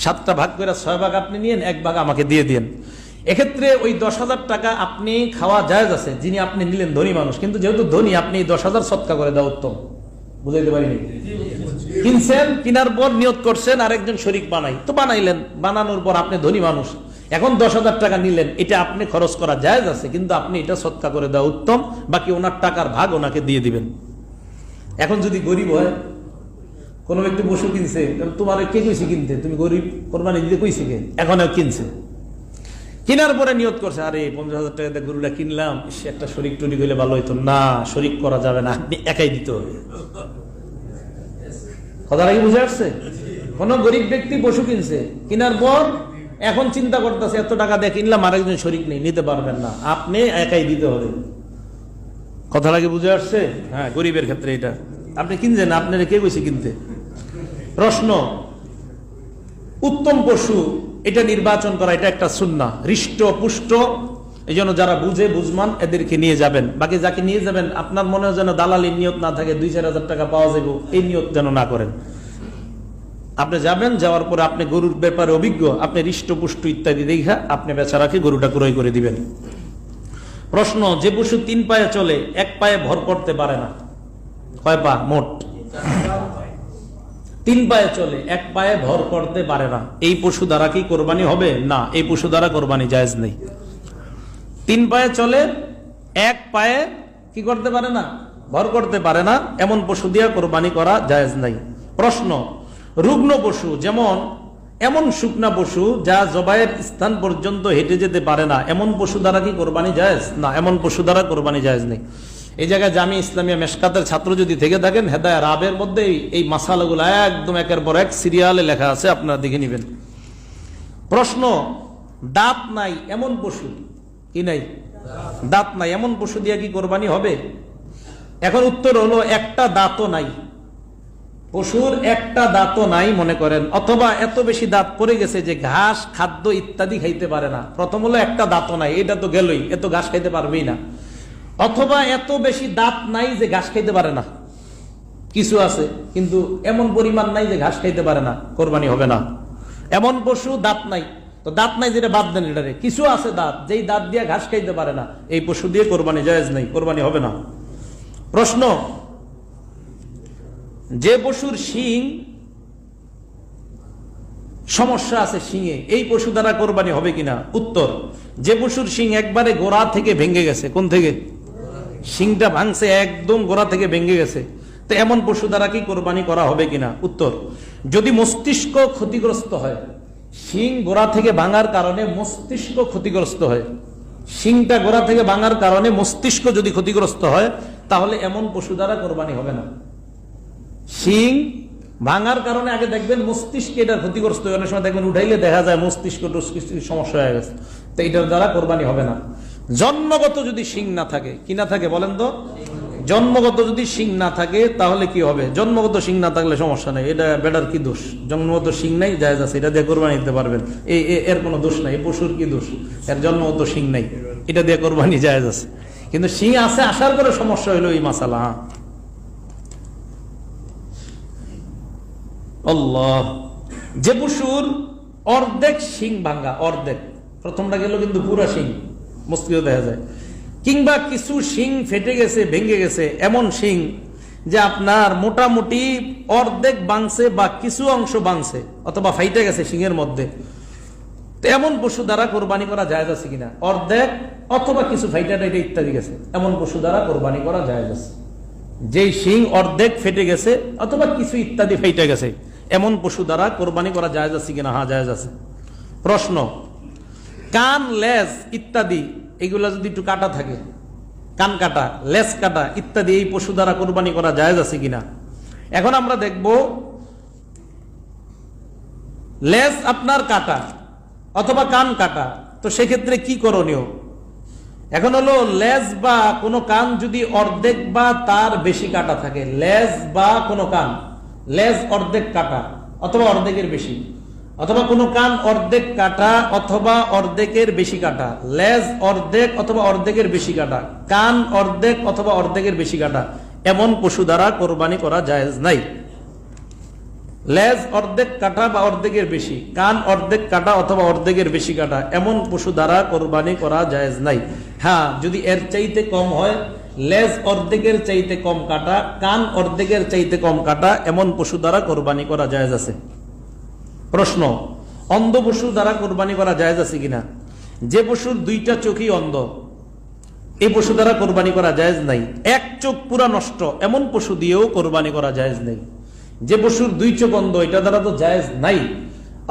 Speaker 1: 7টা ভাগ করে 6 ভাগ আপনি নিয়েন, 1 ভাগ আমাকে দিয়ে দিন। এক্ষেত্রে ওই 10,000 টাকা আপনি খাওয়া জায়েজ আছে, যিনি আপনি নিলেন ধনী মানুষ, কিন্তু যেহেতু ধনী আপনি 10,000 সৎকা করে দেওয়া উত্তম। বুঝাইতে পারিনি? কিনছেন, কিনার পর নিয়ত করছেন আরেকজন শরীক বানাই, তো বানাইলেন, বানানোর পর আপনি ধনী মানুষ, এখন 10,000 টাকা নিলেন, এটা আপনি খরচ করা জায়েজ আছে, কিন্তু আপনি এটা সৎকা করে দেওয়া উত্তম, বাকি ওনার টাকার ভাগ ওনাকে দিয়ে দিবেন। এখন যদি গরিব হয়, কোন ব্যক্তি পশু কিনছে, তোমার কে কইছে কিনতে, তুমি গরিব, কোরবানি দিতে কইছে কে, এখন কিনছে, কেনার পরে নিয়ত করছে আরে 50,000 টাকা দিয়ে গরুটা কিনলাম, সে একটা শরীক টরিক হইলে ভালো হইতো না, শরীক করা যাবে না, আপনি একাই দিতে হবে। কথাটা কি বুঝে আসছে? কোন গরিব ব্যক্তি পশু কিনছে, কেনার পর এখন চিন্তা করতেছে এত টাকা দিয়ে কিনলাম, আরেকজন শরীক নেই, নিতে পারবেন না, আপনি একাই দিতে হবে। কথাটা কি বুঝে আসছে? হ্যাঁ, গরিবের ক্ষেত্রে এটা আপনি কিনছেন, আপনার কে কইছে কিনতে। প্রশ্ন, উত্তম পশু এটা নির্বাচন করা, এটা একটা সুন্নাহ, হৃষ্ট পুষ্ট, এই জন্য যারা বুঝে বুঝমান এদেরকে নিয়ে যাবেন। বাকি যাকে নিয়ে যাবেন আপনার মনে যেন দালালির নিয়ত না থাকে, 2-4 হাজার টাকা পাওয়া যাবে, এই নিয়ত যেন না করেন। আপনি যাবেন, যাওয়ার পরে আপনি গরুর ব্যাপারে অভিজ্ঞ, আপনি হৃষ্টপুষ্ট ইত্যাদি দেখা আপনি বেচারাকে গরুটা ক্রয় করে দিবেন। প্রশ্ন, যে পশু 3 পায়ে চলে, 1 পায়ে ভর করতে পারে না, কয় পা মোট? 3 পায়ে চলে, 1 পায়ে ভর করতে পারে না, এই পশু দ্বারা কি কোরবানি হবে? না, এই পশু দ্বারা কোরবানি জায়েজ নেই। 3 পায়ে চলে, 1 পায়ে কি করতে পারে না? ভর করতে পারে না, এমন পশু দিয়ে কোরবানি করা জায়েজ নাই। প্রশ্ন, রুগ্ন পশু, যেমন এমন শুকনা পশু যা জবাইয়ের স্থান পর্যন্ত হেঁটে যেতে পারে না, এমন পশু দ্বারা কি কোরবানি জায়েজ? না, এমন পশু দ্বারা কোরবানি জায়েজ নেই। এই জায়গায় জামি ইসলামিয়া মেশকাতের ছাত্র যদি থেকে থাকেন, হেদায়া রাবের মধ্যে এই মাসালাগুলো একদম একের পর এক সিরিয়ালে লেখা আছে, আপনারা দেখে নেবেন। প্রশ্ন, দাঁত নাই এমন পশু, কি নাই? দাঁত নাই এমন পশু দিয়ে কি কোরবানি হবে? এখন উত্তর হলো, একটা দাঁতও নাই, পশুর একটা দাঁতও নাই মনে করেন, অথবা এত বেশি দাঁত পড়ে গেছে যে ঘাস খাদ্য ইত্যাদি খাইতে পারে না। প্রথম হলো একটা দাঁতও নাই, এটা তো গেলই, এত ঘাস খাইতে পারবেই না। অথবা এত বেশি দাঁত নাই যে ঘাস খাইতে পারে না, কিছু আছে কিন্তু এমন পরিমাণ নাই যে ঘাস খাইতে পারে না, কোরবানি হবে না। এমন পশু দাঁত নাই, তো দাঁত নাই যেটা বাদ দেন, এটারে কিছু আছে দাঁত, যেই দাঁত দিয়ে ঘাস খাইতে পারে না, এই পশু দিয়ে কোরবানি জায়েজ নাই, কোরবানি হবে না। প্রশ্ন, যে পশুর শিং সমস্যা আছে শিঙে, এই পশু দ্বারা কোরবানি হবে কিনা? উত্তর, যে পশুর শিং একবারে গোড়া থেকে ভেঙে গেছে, কোন থেকে? শিংটা ভাঙছে একদম গোড়া থেকে ভেঙে গেছে, তো এমন পশু দ্বারা কি কোরবানি করা হবে কিনা? উত্তর, যদি মস্তিষ্ক ক্ষতিগ্রস্ত হয়, শিং গোড়া থেকে ভাঙার কারণে মস্তিষ্ক ক্ষতিগ্রস্ত হয়, শিংটা গোড়া থেকে ভাঙার কারণে মস্তিষ্ক যদি ক্ষতিগ্রস্ত হয়, তাহলে এমন পশু দ্বারা কোরবানি হবে না। শিং ভাঙার কারণে আগে দেখবেন মস্তিষ্কে এটার ক্ষতিগ্রস্ত হয়, অনেক সময় দেখবেন উঠাইলে দেখা যায় মস্তিষ্ক সমস্যা হয়ে গেছে, তো এটার দ্বারা কোরবানি হবে না। জন্মগত যদি শিং না থাকে, কি না থাকে বলেন তো? জন্মগত যদি শিং না থাকে তাহলে কি হবে? জন্মগত শিং না থাকলে সমস্যা নেই, এটা বেটার কি দোষ? জন্মগত শিং নাই, জায়েজ আছে, এটা দিয়ে কোরবানি দিতে পারবেন, এর কোনো দোষ নাই। এই পশুর কি দোষ? এর জন্মগত শিং নাই, এটা দিয়ে কোরবানি জায়েজ আছে। কিন্তু শিং আছে আসার পরে সমস্যা হইলো এই মাসালা। আল্লাহ, যে পশুর অর্ধেক শিং ভাঙ্গা, অর্ধেক, প্রথমটা গেল কিন্তু পুরা শিং মস্তিষ্ক দেখা যায়, কিংবা কিছু শিং ফেটে গেছে, ভেঙে গেছে, এমন শিং যে আপনার মোটামুটি অর্ধেক ভাঙছে বা কিছু অংশ ভাঙছে অথবা ফাইটে গেছে শিংয়ের মধ্যে, তো এমন পশু দ্বারা কোরবানি করা জায়েজ আছে কিনা? অর্ধেক অথবা কিছু ফাইটা টাইটা ইত্যাদি গেছে, এমন পশু দ্বারা কোরবানি করা জায়েজ আছে। যেই শিং অর্ধেক ফেটে গেছে অথবা কিছু ইত্যাদি ফাইটে গেছে, এমন পশু দ্বারা কোরবানি করা জায়েজ আছে কিনা? হ্যাঁ, জায়েজ আছে। প্রশ্ন, কান, লেজ ইত্যাদি এগুলা যদি একটু কাটা থাকে, কান কাটা, লেজ কাটা ইত্যাদি, এই পশু দ্বারা কোরবানি করা জায়েজ আছে কিনা? এখন আমরা দেখব, লেজ আপনার কাটা অথবা কান কাটা, তো সেক্ষেত্রে কি করণীয়? এখন হলো, লেজ বা কোনো কান যদি অর্ধেক বা তার বেশি কাটা থাকে, লেজ বা কোনো কান, লেজ অর্ধেক কাটা অথবা অর্ধেকের বেশি, অথবা কোনো কান অর্ধেক কাটা অথবা অর্ধেকের বেশি কাটা, লেজ অর্ধেক অথবা অর্ধেকের বেশি কাটা, কান অর্ধেক অথবা অর্ধেকের বেশি কাটা, এমন পশু দ্বারা কোরবানি করা জায়েজ নাই। লেজ অর্ধেক কাটা বা অর্ধেকের বেশি, কান অর্ধেক কাটা অথবা অর্ধেকের বেশি কাটা, এমন পশু দ্বারা কোরবানি করা জায়েজ নাই। হ্যাঁ, যদি এর চাইতে কম হয়, লেজ অর্ধেকের চাইতে কম কাটা, কান অর্ধেকের চাইতে কম কাটা, এমন পশু দ্বারা কোরবানি করা জায়েজ আছে। প্রশ্ন, অন্ধ পশু দ্বারা কোরবানি করা জায়েজ আছে কিনা? যে পশুর দুইটা চোখই অন্ধ, এই পশু দ্বারা কোরবানি করা জায়েজ নাই। এক চোখ পুরা নষ্ট, এমন পশু দিয়েও কোরবানি করা জায়েজ নেই। যে পশুর দুই চোখ অন্ধ, এটা দ্বারা তো জায়েজ নাই।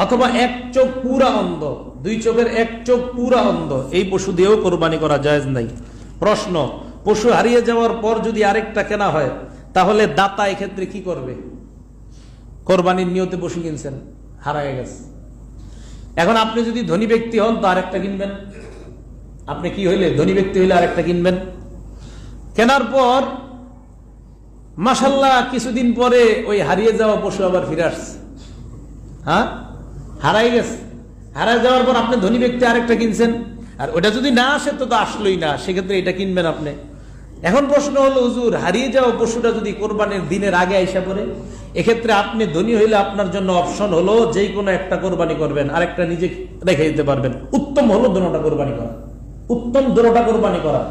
Speaker 1: অথবা এক চোখ পুরা অন্ধ, দুই চোখের এক চোখ পুরা অন্ধ, এই পশু দিয়েও কোরবানি করা জায়েজ নাই। প্রশ্ন, পশু হারিয়ে যাওয়ার পর যদি আরেকটা কেনা হয়, তাহলে দাতা এক্ষেত্রে কি করবে? কোরবানির নিয়তে পশু কিনছেন, হারায় গেছে, এখন আপনি যদি ধনী ব্যক্তি হন তো আরেকটা কিনবেন। আপনি কি হইলে? ধনী ব্যক্তি হইলে আরেকটা কিনবেন। কেনার পর মাশাআল্লাহ কিছুদিন পরে ওই হারিয়ে যাওয়া পশু আবার ফিরে আসছে, হ্যাঁ, হারাই গেছে। হারাই যাওয়ার পর আপনি ধনী ব্যক্তি আরেকটা কিনছেন, আর ওটা যদি না আসে তো আসলোই না, সেক্ষেত্রে এটা কিনবেন আপনি। এখন প্রশ্ন হলো, হুজুর, হারিয়ে যাওয়া পশুটা যদি কোরবানির দিনের আগে আইসা পড়ে, এক্ষেত্রে আপনি ধনী হইলে আপনার জন্য অপশন হলো যে কোনো একটা কোরবানি করবেন, আরেকটা নিজে রেখে দিতে পারবেন। উত্তম হলো দুটোটা কোরবানি করা, উত্তম দুটোটা কোরবানি করা।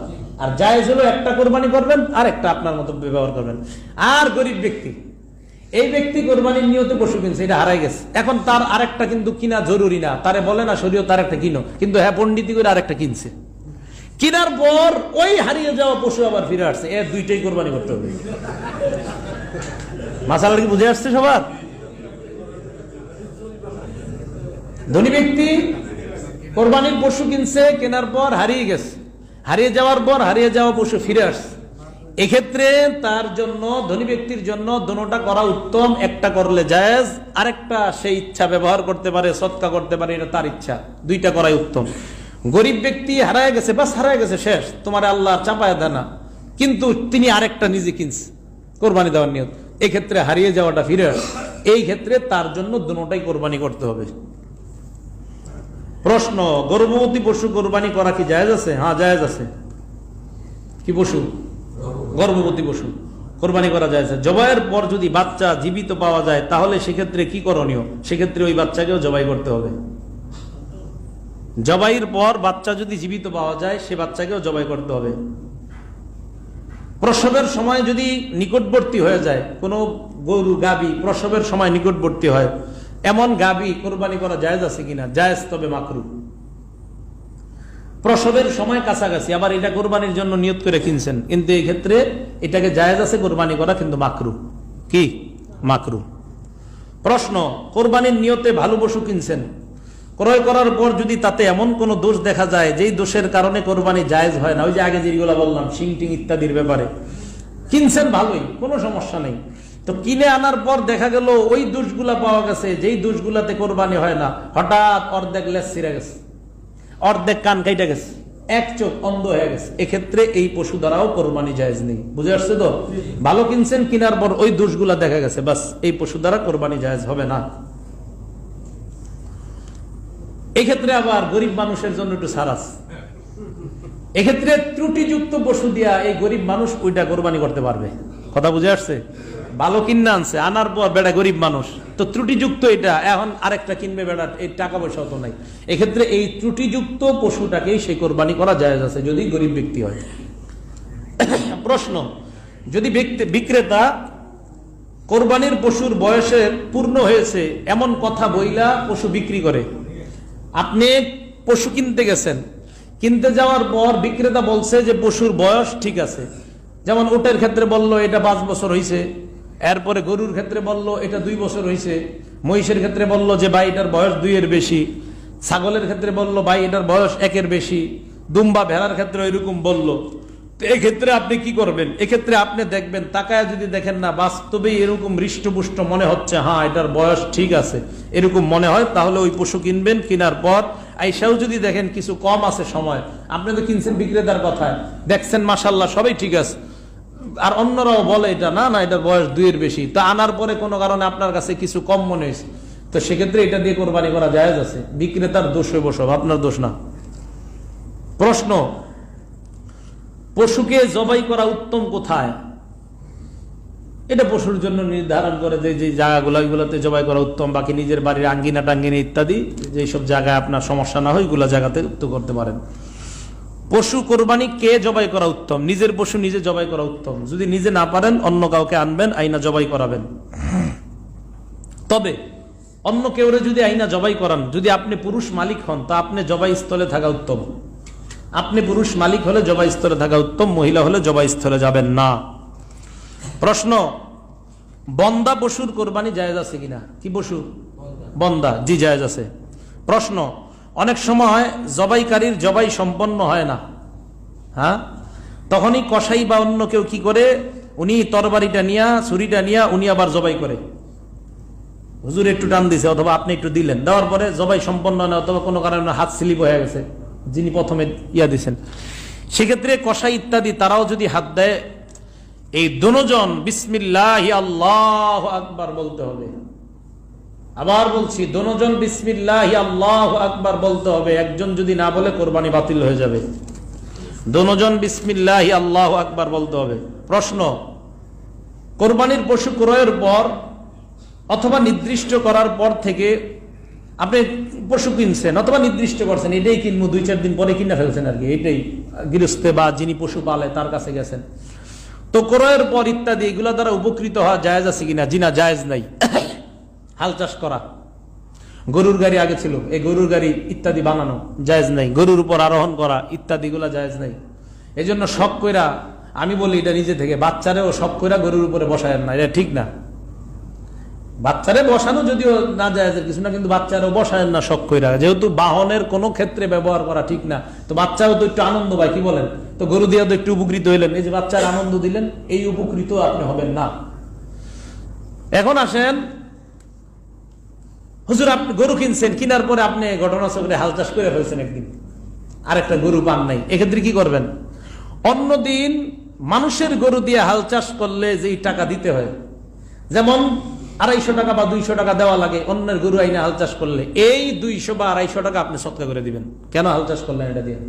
Speaker 1: আর জায়েজ হলো একটা কোরবানি করবেন আর একটা আপনার মতো ব্যবহার করবেন। আর গরিব ব্যক্তি, এই ব্যক্তি কোরবানির নিয়তে পশু কিনছে, এটা হারাই গেছে, এখন তার আরেকটা কিন্তু কিনা জরুরি না, তারে বলে না শরীয়ত তার একটা কিনো, কিন্তু হ্যাঁ পন্ডিতি করে আরেকটা কিনছে। কেনার পর ওই হারিয়ে যাওয়া পশু আবার ফিরে আসছে, এর দুইটাই কোরবানি করতে হবে। মাসালা কি বুঝে আসছে সবার? ধনী ব্যক্তি কোরবানির পশু কিনছে, কেনার পর হারিয়ে গেছে, হারিয়ে যাওয়ার পর হারিয়ে যাওয়া পশু ফিরে আসছে। এক্ষেত্রে তার জন্য, ধনী ব্যক্তির জন্য দোনোটা করা উত্তম। একটা করলে জায়েজ, আরেকটা সেই ইচ্ছা ব্যবহার করতে পারে, সদকা করতে পারে, এটা তার ইচ্ছা। দুইটা করাই উত্তম। গরিব ব্যক্তি হারায় গেছে, বাস হারায় গেছে, শেষ, তোমার আল্লাহ চাপায় দেয় না, কিন্তু তিনি আরেকটা নিজে কিনছে কোরবানি দেওয়ার নিয়ত, এক্ষেত্রে হারিয়ে যাওয়াটা ফিরে আসে, এই ক্ষেত্রে তার জন্য দুটোটাই কোরবানি করতে হবে। প্রশ্ন, গর্ভবতী পশু কোরবানি করা কি জায়েজ আছে? হ্যাঁ, জায়েজ আছে। কি পশু? গর্ভবতী পশু কোরবানি করা যায়। জবাইয়ের পর যদি বাচ্চা জীবিত পাওয়া যায়, তাহলে সেক্ষেত্রে কি করণীয়? সেক্ষেত্রে ওই বাচ্চাকেও জবাই করতে হবে। জবাইয়ের পর বাচ্চা যদি জীবিত পাওয়া যায়, সে বাচ্চাকেও জবাই করতে হবে। প্রসবের সময় যদি নিকটবর্তী হয়ে যায়, কোনো গরু গাভী প্রসবের সময় নিকটবর্তী হয়, এমন গাভী কোরবানি করা জায়েজ আছে কিনা? জায়েজ, তবে মাকরু। প্রসবের সময় কাছাকাছি, আবার এটা কোরবানির জন্য নিয়ত করে কিনছেন, কিন্তু এই ক্ষেত্রে এটাকে জায়েজ আছে কোরবানি করা, কিন্তু মাকরু। কি? মাকরু। প্রশ্ন, কোরবানির নিয়তে ভালো পশু কিনছেন, ক্রয় করার পর যদি তাতে এমন কোন দোষ দেখা যায় যেই দোষের কারণে কোরবানি জায়েজ হয় না, ওই যে আগে যেগুলো বললাম শিং টিং ইত্যাদির ব্যাপারে, কিনছেন ভালোই, কোনো সমস্যা নেই, তো কিনে আনার পর দেখা গেল ওই দোষগুলা পাওয়া গেছে যেই দোষগুলাতে কোরবানি হয় না। হঠাৎ অর্ধেক লেজ ছিঁড়ে গেছে, অর্ধেক কান কাইটা গেছে, এক চোখ অন্ধ হয়ে গেছে, এক্ষেত্রে এই পশু দ্বারাও কোরবানি জায়েজ নেই। বুঝে আসছে তো? ভালো কিনছেন, কেনার পর ওই দোষগুলা দেখা গেছে, বাস এই পশু দ্বারা কোরবানি জায়েজ হবে না। এক্ষেত্রে আবার গরিব মানুষের জন্য একটু ছাড় আছে। এক্ষেত্রে ত্রুটিযুক্ত পশু দিয়া এই গরিব মানুষ ওইটা কোরবানি করতে পারবে। কথা বুঝে আসছে? ভালো কিনে আনছে, আনার পর বেড়া গরিব মানুষ, তো ত্রুটিযুক্ত এটা, এখন আরেকটা কিনবে বেড়া, এই টাকা পয়সা তো নাই, এক্ষেত্রে এই ত্রুটিযুক্ত পশুটাকেই সেই কোরবানি করা জায়েজ আছে, যদি গরিব ব্যক্তি হয়। প্রশ্ন, যদি বিক্রেতা কোরবানির পশুর বয়সের পূর্ণ হয়েছে এমন কথা বইলা পশু বিক্রি করে, আপনি পশু কিনতে গেছেন, কিনতে যাওয়ার পর বিক্রেতা বলছে যে পশুর বয়স ঠিক আছে, যেমন উটের ক্ষেত্রে বলল এটা 5 বছর হয়েছে, এরপরে গরুর ক্ষেত্রে বলল এটা 2 বছর হয়েছে, মহিষের ক্ষেত্রে বলল যে ভাই এটার বয়স 2 এর বেশি, ছাগলের ক্ষেত্রে বলল ভাই এটার বয়স 1 এর বেশি, দুম্বা ভেড়ার ক্ষেত্রে এরকম বলল, তো এক্ষেত্রে আপনি কি করবেন? এক্ষেত্রে আপনি দেখবেন, তাকায় যদি দেখেন না বাস্তবে এরকম হৃষ্টপুষ্ট মনে হচ্ছে, হ্যাঁ এটার বয়স ঠিক আছে, এরকম মনে হয়, তাহলে ওই পশু কিনবেন। কেনার পর আইসাও যদি দেখেন কিছু কম আছে সময়, আপনি তো কিনছেন বিক্রেতার কথায়, দেখছেন মাশাআল্লাহ সবাই ঠিক আছে, আর অন্যরাও বলে এটা না না এটার বয়স 2 এর বেশি, তো আনার পরে কোনো কারণে আপনার কাছে কিছু কম মনে হয়েছে, তো সেক্ষেত্রে এটা দিয়ে কোরবানি করা জায়েজ আছে। বিক্রেতার দোষ হইব সব, আপনার দোষ না। প্রশ্ন, পশুকে জবাই করা উত্তম কোথায়? এটা পশুর জন্য নির্ধারণ করে যে জায়গাগুলো, ওইগুলোতে জবাই করা উত্তম, বাকি নিজের বাড়ির আঙ্গিনা টাঙ্গিনা ইত্যাদি যেসব জায়গায় আপনার সমস্যা না হয় ওইগুলো জায়গাতে করতে পারেন। পশু কোরবানি কে জবাই করা উত্তম? নিজের পশু নিজে জবাই করা উত্তম, যদি নিজে না পারেন অন্য কাউকে আনবেন, আইনা জবাই করাবেন। তবে অন্য কেউরে যদি আইনা জবাই করান, যদি আপনি পুরুষ মালিক হন, তা আপনি জবাই স্থলে থাকা উত্তম। আপনি পুরুষ মালিক হলে জবাই স্থলে থাকা উত্তম, মহিলা হলে জবাই স্থলে যাবেন না। প্রশ্ন, বন্দা পশুর কোরবানি জায়েজ আছে কিনা? কি পশু? বন্দা। জি জায়েজ আছে। প্রশ্ন, অনেক সময় জবাইকারীর জবাই সম্পন্ন হয় না, হ্যাঁ, তখনই কসাই বা অন্য কেউ কি করে, উনি তরবারিটা নিয়া, ছুরিটা নিয়া উনি আবার জবাই করে, হুজুর একটু টান দিছে অথবা আপনি একটু দিলেন, দেওয়ার পরে জবাই সম্পন্ন হয় না, অথবা কোনো কারণে হাত স্লিপ হয়ে গেছে যিনি প্রথমে ইয়া দিচ্ছেন, সেক্ষেত্রে কসাই ইত্যাদি তারাও যদি হাত দেয়, এই দুজন বিসমিল্লাহ আল্লাহু আকবার বলতে হবে। আবার বলছি, দুজন বিসমিল্লাহ আল্লাহু আকবার বলতে হবে। একজন যদি না বলে কোরবানি বাতিল হয়ে যাবে। দুজন বিসমিল্লাহ আল্লাহু আকবার বলতে হবে। প্রশ্ন, কোরবানির পশু ক্রয়ের পর অথবা নির্দিষ্ট করার পর থেকে আপনি পশু কিনছেন অথবা নির্দিষ্ট করছেন এটাই কিনবো, 2-4 দিন পরে কিনে ফেলছেন আর কি, এটাই গৃহস্থে বা যিনি পশু পালে তার কাছে গেছেন, তো ক্রয়ের পর ইত্যাদি এগুলো দ্বারা উপকৃত হওয়া জায়েজ আছে কিনা? জি না, জায়েজ নাই। হাল চাষ করা, গরুর গাড়ি আগে ছিল, এই গরুর গাড়ি ইত্যাদি বানানো জায়েজ নাই, গরুর উপর আরোহণ করা ইত্যাদি গুলা জায়েজ নাই। এই জন্য শখ কইরা, আমি বলি এটা নিজে থেকে, বাচ্চারেও শখ কইরা গরুর উপরে বসায় না, এটা ঠিক না। বাচ্চারে বসানো যদিও না জায়েজের কিছু না, কিন্তু বাচ্চারও বসায় না শখ কইরা, যেহেতু বাহনের কোনো ক্ষেত্রে ব্যবহার করা ঠিক না। তো বাচ্চাও তো একটু আনন্দ পায়, কি বলেন? তো গরু দিয়ে তো একটু উপকৃত হইলেন, এই যে বাচ্চার আনন্দ দিলেন, এই উপকৃত আপনি হবেন না। এখন আসেন, হুজুর আপনি গরু কিনছেন, কিনার পরে আপনি ঘটনাচক্রে হাল চাষ করে ফেলছেন, একদিন আরেকটা গরু পান নাই, এক্ষেত্রে কি করবেন? অন্যদিন মানুষের গরু দিয়ে হাল চাষ করলে যেই টাকা দিতে হয়, যেমন 250 টাকা বা 200 টাকা দেওয়া লাগে অন্যের গরু আইনে হাল চাষ করলে, এই 200 বা 250 টাকা আপনি সৎকা করে দিবেন। কেন হাল চাষ করলেন এটা দিয়ে?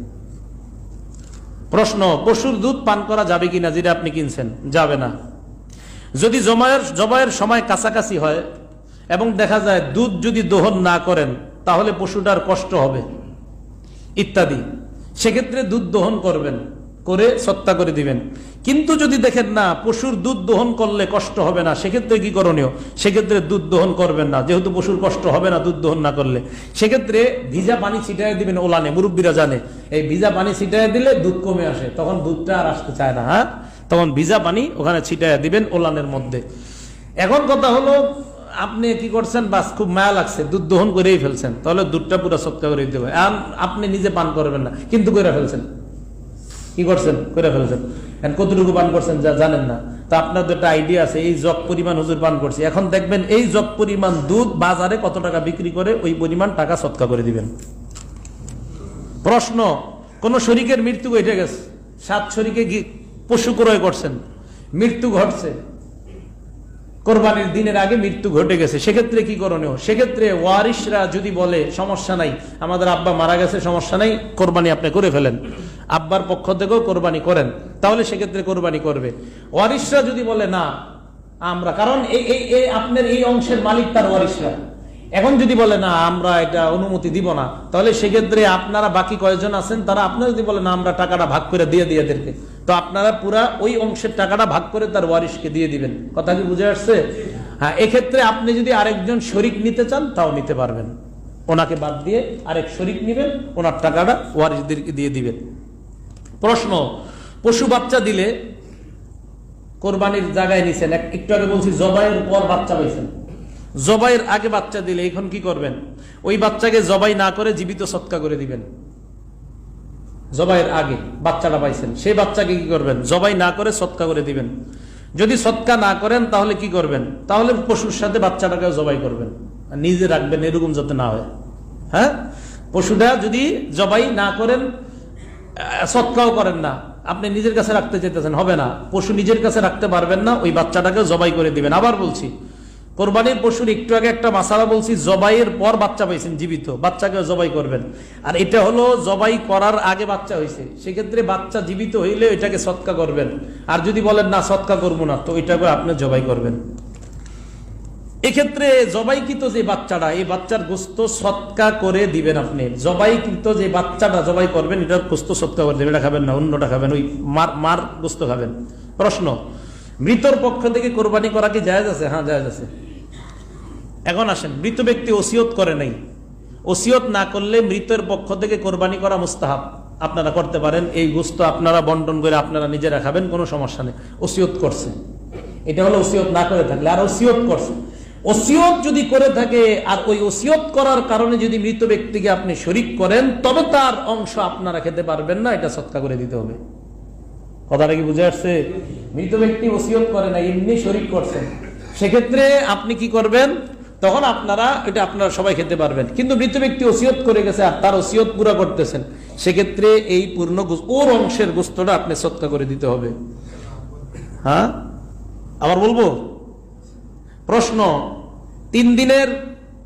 Speaker 1: প্রশ্ন, পশুর দুধ পান করা যাবে কিনা যেটা আপনি কিনছেন? যাবে না। যদি জবাইয়ের সময় কাছাকাছি হয় এবং দেখা যায় দুধ যদি দহন না করেন তাহলে পশুটার কষ্ট হবে ইত্যাদি, সেক্ষেত্রে দুধ দহন করবেন, করে সত্তা করে দিবেন। কিন্তু যদি দেখেন না পশুর দুধ দহন করলে কষ্ট হবে না, সেক্ষেত্রে কি করণীয়? সেক্ষেত্রে দুধ দহন করবেন না, যেহেতু পশুর কষ্ট হবে না দুধ দহন না করলে। সেক্ষেত্রে ভিজা পানি ছিটাই দিবেন ওলানে, মুরব্বীরা জানে এই ভিজা পানি ছিটাই দিলে দুধ কমে আসে, তখন দুধটা আর আসতে চায় না। হ্যাঁ, তখন ভিজা পানি ওখানে ছিটাই দিবেন ওলানের মধ্যে। এখন কথা হলো, আপনি কি করছেন, বাস খুব মায়া লাগছে, দুধ দহন করেই ফেলছেন, তাহলে দুধটা পুরো সৎকা করে দিতে হবে। আপনি নিজে পান করবেন না, কিন্তু করে ফেলছেন। কি করছেন? করে ফেলছেন। কতটুকু পান করছেন যা জানেন না, তা আপনার তো একটা আইডিয়া আছে, এই জগ পরিমাণ হুজুর পান করছে। এখন দেখবেন এই জগ পরিমাণ দুধ বাজারে কত টাকা বিক্রি করে, ওই পরিমাণ টাকা সৎকা করে দিবেন। প্রশ্ন, কোন শরীকের মৃত্যু ঘটে গেছে, 7 শরীকে পশু ক্রয় করছেন, মৃত্যু ঘটছে, কোরবানির দিনের আগে মৃত্যু ঘটে গেছে, সেক্ষেত্রে কি করণীয়? সেক্ষেত্রে ওয়ারিশরা যদি বলে সমস্যা নাই, আমাদের আব্বা মারা গেছে, সমস্যা নাই, কোরবানি আপনি করে ফেলেন, আব্বার পক্ষ থেকেও কোরবানি করেন, তাহলে সেক্ষেত্রে কোরবানি করবে। ওয়ারিশরা যদি বলে না আমরা, কারণ এই আপনার এই অংশের মালিক তার ওয়ারিশরা, এখন যদি বলে না আমরা এটা অনুমতি দিব না, তাহলে সেক্ষেত্রে আপনারা বাকি কয়েকজন আছেন তারা, আপনারা যদি বলে না আমরা টাকাটা ভাগ করে দিয়ে এদেরকে, তো আপনারা পুরা ওই অংশের টাকাটা ভাগ করে তার ওয়ারিশকে দিয়ে দিবেন। কথা কি বুঝে আসছে? হ্যাঁ, এক্ষেত্রে আপনি যদি আরেকজন শরিক নিতে চান তাও নিতে পারবেন, ওনাকে বাদ দিয়ে আরেক শরিক নিবেন, ওনার টাকাটা ওয়ারিশদেরকে দিয়ে দিবেন। প্রশ্ন, পশু বাচ্চা দিলে, কোরবানির জায়গায় নিছেন, একটু আগে বলছি জবাইয়ের পর বাচ্চা পাইছেন, জবাইয়ের আগে বাচ্চা দিলে এখন কি করবেন? ওই বাচ্চাকে জবাই না করে জীবিত সৎকা করে দিবেন। জবাইয়ের আগে বাচ্চাটা পাইছেন, সেই বাচ্চাকে কি করবেন? জবাই না করে সৎকা করে দিবেন। যদি সৎকা না করেন তাহলে কি করবেন? তাহলে পশুর সাথে বাচ্চাটাকে জবাই করবেন, নিজে রাখবেন, এরকম যাতে না হয়। হ্যাঁ, পশুটা যদি জবাই না করেন, সৎকাও করেন না, আপনি নিজের কাছে রাখতে চাইতেছেন, হবে না, পশু নিজের কাছে রাখতে পারবেন না, ওই বাচ্চাটাকে জবাই করে দিবেন। আবার বলছি, কোরবানির পশুর একটু আগে একটা মাসালা বলছি, জবাইয়ের পর বাচ্চা পাইছেন জীবিত, বাচ্চাকে জবাই করবেন। আর এটা হলো জবাই করার আগে বাচ্চা হয়েছে, সেক্ষেত্রে বাচ্চা জীবিত হইলে এটাকে সৎকা করবেন। আর যদি বলেন না সৎকা করবো না, তো ওইটাকে আপনি জবাই করবেন। এক্ষেত্রে জবাইকৃত যে বাচ্চাটা, এই বাচ্চার গোস্ত সৎকা করে দিবেন আপনি। জবাইকৃত যে বাচ্চাটা জবাই করবেন, এটার গোস্ত সৎকা করে দেবেন, এটা খাবেন না, অন্যটা খাবেন, ওই মার গোস্ত খাবেন। প্রশ্ন, মৃতর পক্ষ থেকে কোরবানি করা কি জায়েজ আছে? হ্যাঁ, জায়েজ আছে। এখন আসেন, মৃত ব্যক্তি ওসিয়ত করে নাই, ওসিয়ত না করলে মৃতের পক্ষ থেকে কোরবানি করা মুস্তাহাব, আপনারা করতে পারেন। এই গোস্ত আপনারা বন্টন করে আপনারা নিজেরা খাবেন, কোনো সমস্যা নেই। ওসিয়ত করছে, এটা হলো ওসিয়ত না করে থাকলে। আর ওসিয়ত করছে, ওসিয়ত যদি করে থাকে আর ওই ওসিয়ত করার কারণে যদি মৃত ব্যক্তিকে আপনি শরিক করেন, তবে তার অংশ আপনারা খেতে পারবেন না, এটা সৎকা করে দিতে হবে। কথাটা কি বুঝে আসছে? মৃত ব্যক্তি ওসিয়ত করে না, এমনি শরিক করছেন, সেক্ষেত্রে আপনি কি করবেন? তখন এটা আপনারা সবাই খেতে পারবেন। কিন্তু মৃত ব্যক্তি ওসিয়ত করে গেছে আর তার ওসিয়ত পুরা করতেছেন, সেক্ষেত্রে এই পূর্ণ ওর অংশের গোস্তটা আপনি সৎকা করে দিতে হবে। হ্যাঁ, আবার বলবো। প্রশ্ন, 3 দিনের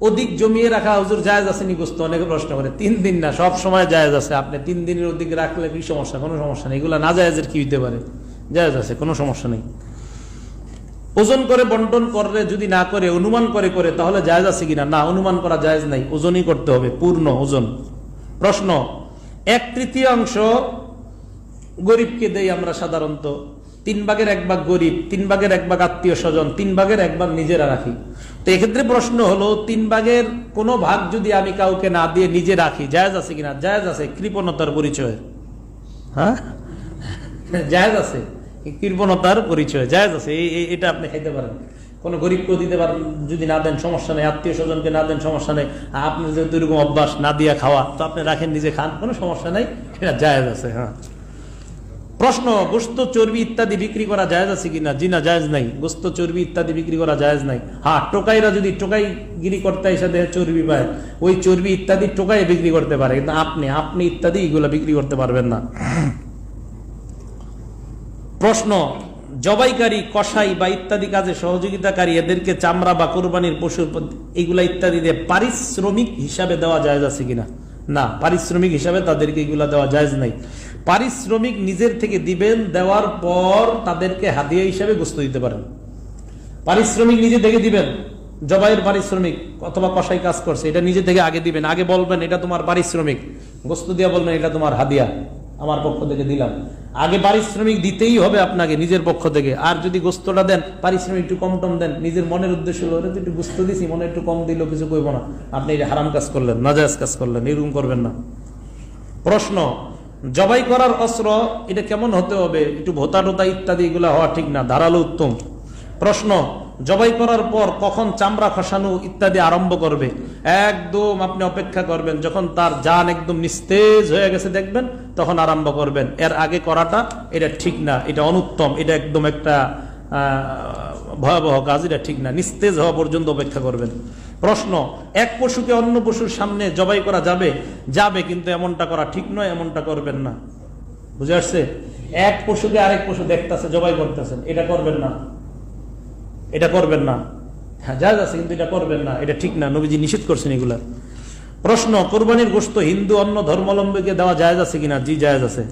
Speaker 1: অধিক জমিয়ে রাখা হুজুর জায়েজ আছে নি গোস্ত? অনেকে প্রশ্ন করে। 3 দিন না, সব সময় জায়েজ আছে। আপনি 3 দিনের অধিক রাখলে কি সমস্যা? কোনো সমস্যা নেই, এগুলা না জায়েজের কি হইতে পারে? জায়েজ আছে, কোনো সমস্যা নেই। ওজন করে বন্টন করলে যদি না করে অনুমান করে তাহলে জায়েজ আছে কিনা? না, অনুমান করা জায়েজ নাই, ওজনই করতে হবে, পূর্ণ ওজন। প্রশ্ন, 1/3 গরিবকে দেই আমরা সাধারণত, 3 ভাগের 1 ভাগ গরিব, 3 ভাগের 1 ভাগ আত্মীয় স্বজন, 3 ভাগের 1 ভাগ নিজেরা রাখি। তো এক্ষেত্রে প্রশ্ন হলো 3 ভাগের কোনো ভাগ যদি আমি কাউকে না দিয়ে নিজে রাখি, জায়েজ আছে কিনা? জায়েজ আছে, কৃপণতার পরিচয়। হ্যাঁ, জায়েজ আছে, কৃপণতার পরিচয়, জায়েজ আছে। এটা আপনি খাইতে পারেন। কোনো গরিবকেও দিতে পারেন, যদি না দেন সমস্যা নেই, আত্মীয় স্বজনকে না দেন সমস্যা নেই। আপনার যেহেতু এরকম অভ্যাস না দিয়া খাওয়া, তো আপনি রাখেন, নিজে খান, কোনো সমস্যা নেই, এটা জায়েজ আছে। হ্যাঁ, প্রশ্ন, গোশত চর্বি ইত্যাদি বিক্রি করা জায়েজ আছে কিনা? জি না, জায়েজ নাই। গোশত চর্বি ইত্যাদি বিক্রি করা জায়েজ নাই। হ্যাঁ, টোকাইরা যদি টোকাইগিরি করতে এসে চর্বি পায়, ওই চর্বি ইত্যাদি টোকাই বিক্রি করতে পারে, কিন্তু আপনি ইত্যাদি এগুলা বিক্রি করতে পারবেন না। প্রশ্ন, জবাইকারী, কসাই বা ইত্যাদি কাজে সহযোগিতাকারী এদেরকে চামড়া বা কোরবানির পশুর এগুলা ইত্যাদি দিয়ে পারিশ্রমিক হিসাবে দেওয়া জায়েজ আছে কিনা? না, পারিশ্রমিক হিসাবে তাদেরকে এগুলা দেওয়া জায়েজ নাই। পারিশ্রমিক নিজের থেকে দিবেন, দেওয়ার পর তাদেরকে হাদিয়া হিসাবে গোশত দিতে পারেন। পারিশ্রমিক নিজে থেকে দিবেন, জবাইয়ের পারিশ্রমিক অথবা কসাই কাজ করছে, এটা নিজে থেকে আগে দিবেন, আগে বলবেন এটা তোমার পারিশ্রমিক, গোশত দিয়া বলবেন এটা তোমার হাদিয়া, আমার পক্ষ থেকে দিলাম। আগে পারিশ্রমিক দিতেই হবে আপনাকে নিজের পক্ষ থেকে। আর যদি গোশতটা দেন, পারিশ্রমিক একটু কম টম দেন, নিজের মনের উদ্দেশ্য হলো একটু গোশত দিছি, মনে একটু কম দিল, কিছু কইব না, আপনি এটা হারাম কাজ করলেন, নাজায়েজ কাজ করলেন, এরকম করবেন না। প্রশ্ন, জবাই করার অস্ত্র এটা কেমন হতে হবে? একটু ভোতা টোতা ইত্যাদি এগুলো হওয়া ঠিক না, ধারালো উত্তম। প্রশ্ন, জবাই করার পর কখন চামড়া খসানো ইত্যাদি আরম্ভ করবে? একদম আপনি অপেক্ষা করবেন যখন তার জান একদম নিস্তেজ হয়ে গেছে, দেখবেন তখন আরম্ভ করবেন। এর আগে করাটা এটা ঠিক না, এটা অনুত্তম, এটা একদম একটা ভয়াবহ কাজ, এটা ঠিক না। নিস্তেজ হওয়া পর্যন্ত অপেক্ষা করবেন। প্রশ্ন, এক পশুকে অন্য পশুর সামনে জবাই করা যাবে? যাবে, কিন্তু এমনটা করা ঠিক নয়, এমনটা করবেন না। বুঝে আসছে? এক পশুকে আরেক পশু দেখতেছে, জবাই করতেছেন, এটা করবেন না, এটা করবেন না। হ্যাঁ, জায়েজ আছে, কিন্তু এটা করবেন না, এটা ঠিক না, নবীজি নিষেধ করছেন এগুলা। প্রশ্ন, কোরবানির গোশত হিন্দু অন্য ধর্মাবলম্বীকে দেওয়া জায়েজ আছে কিনা? জি, জায়েজ আছে।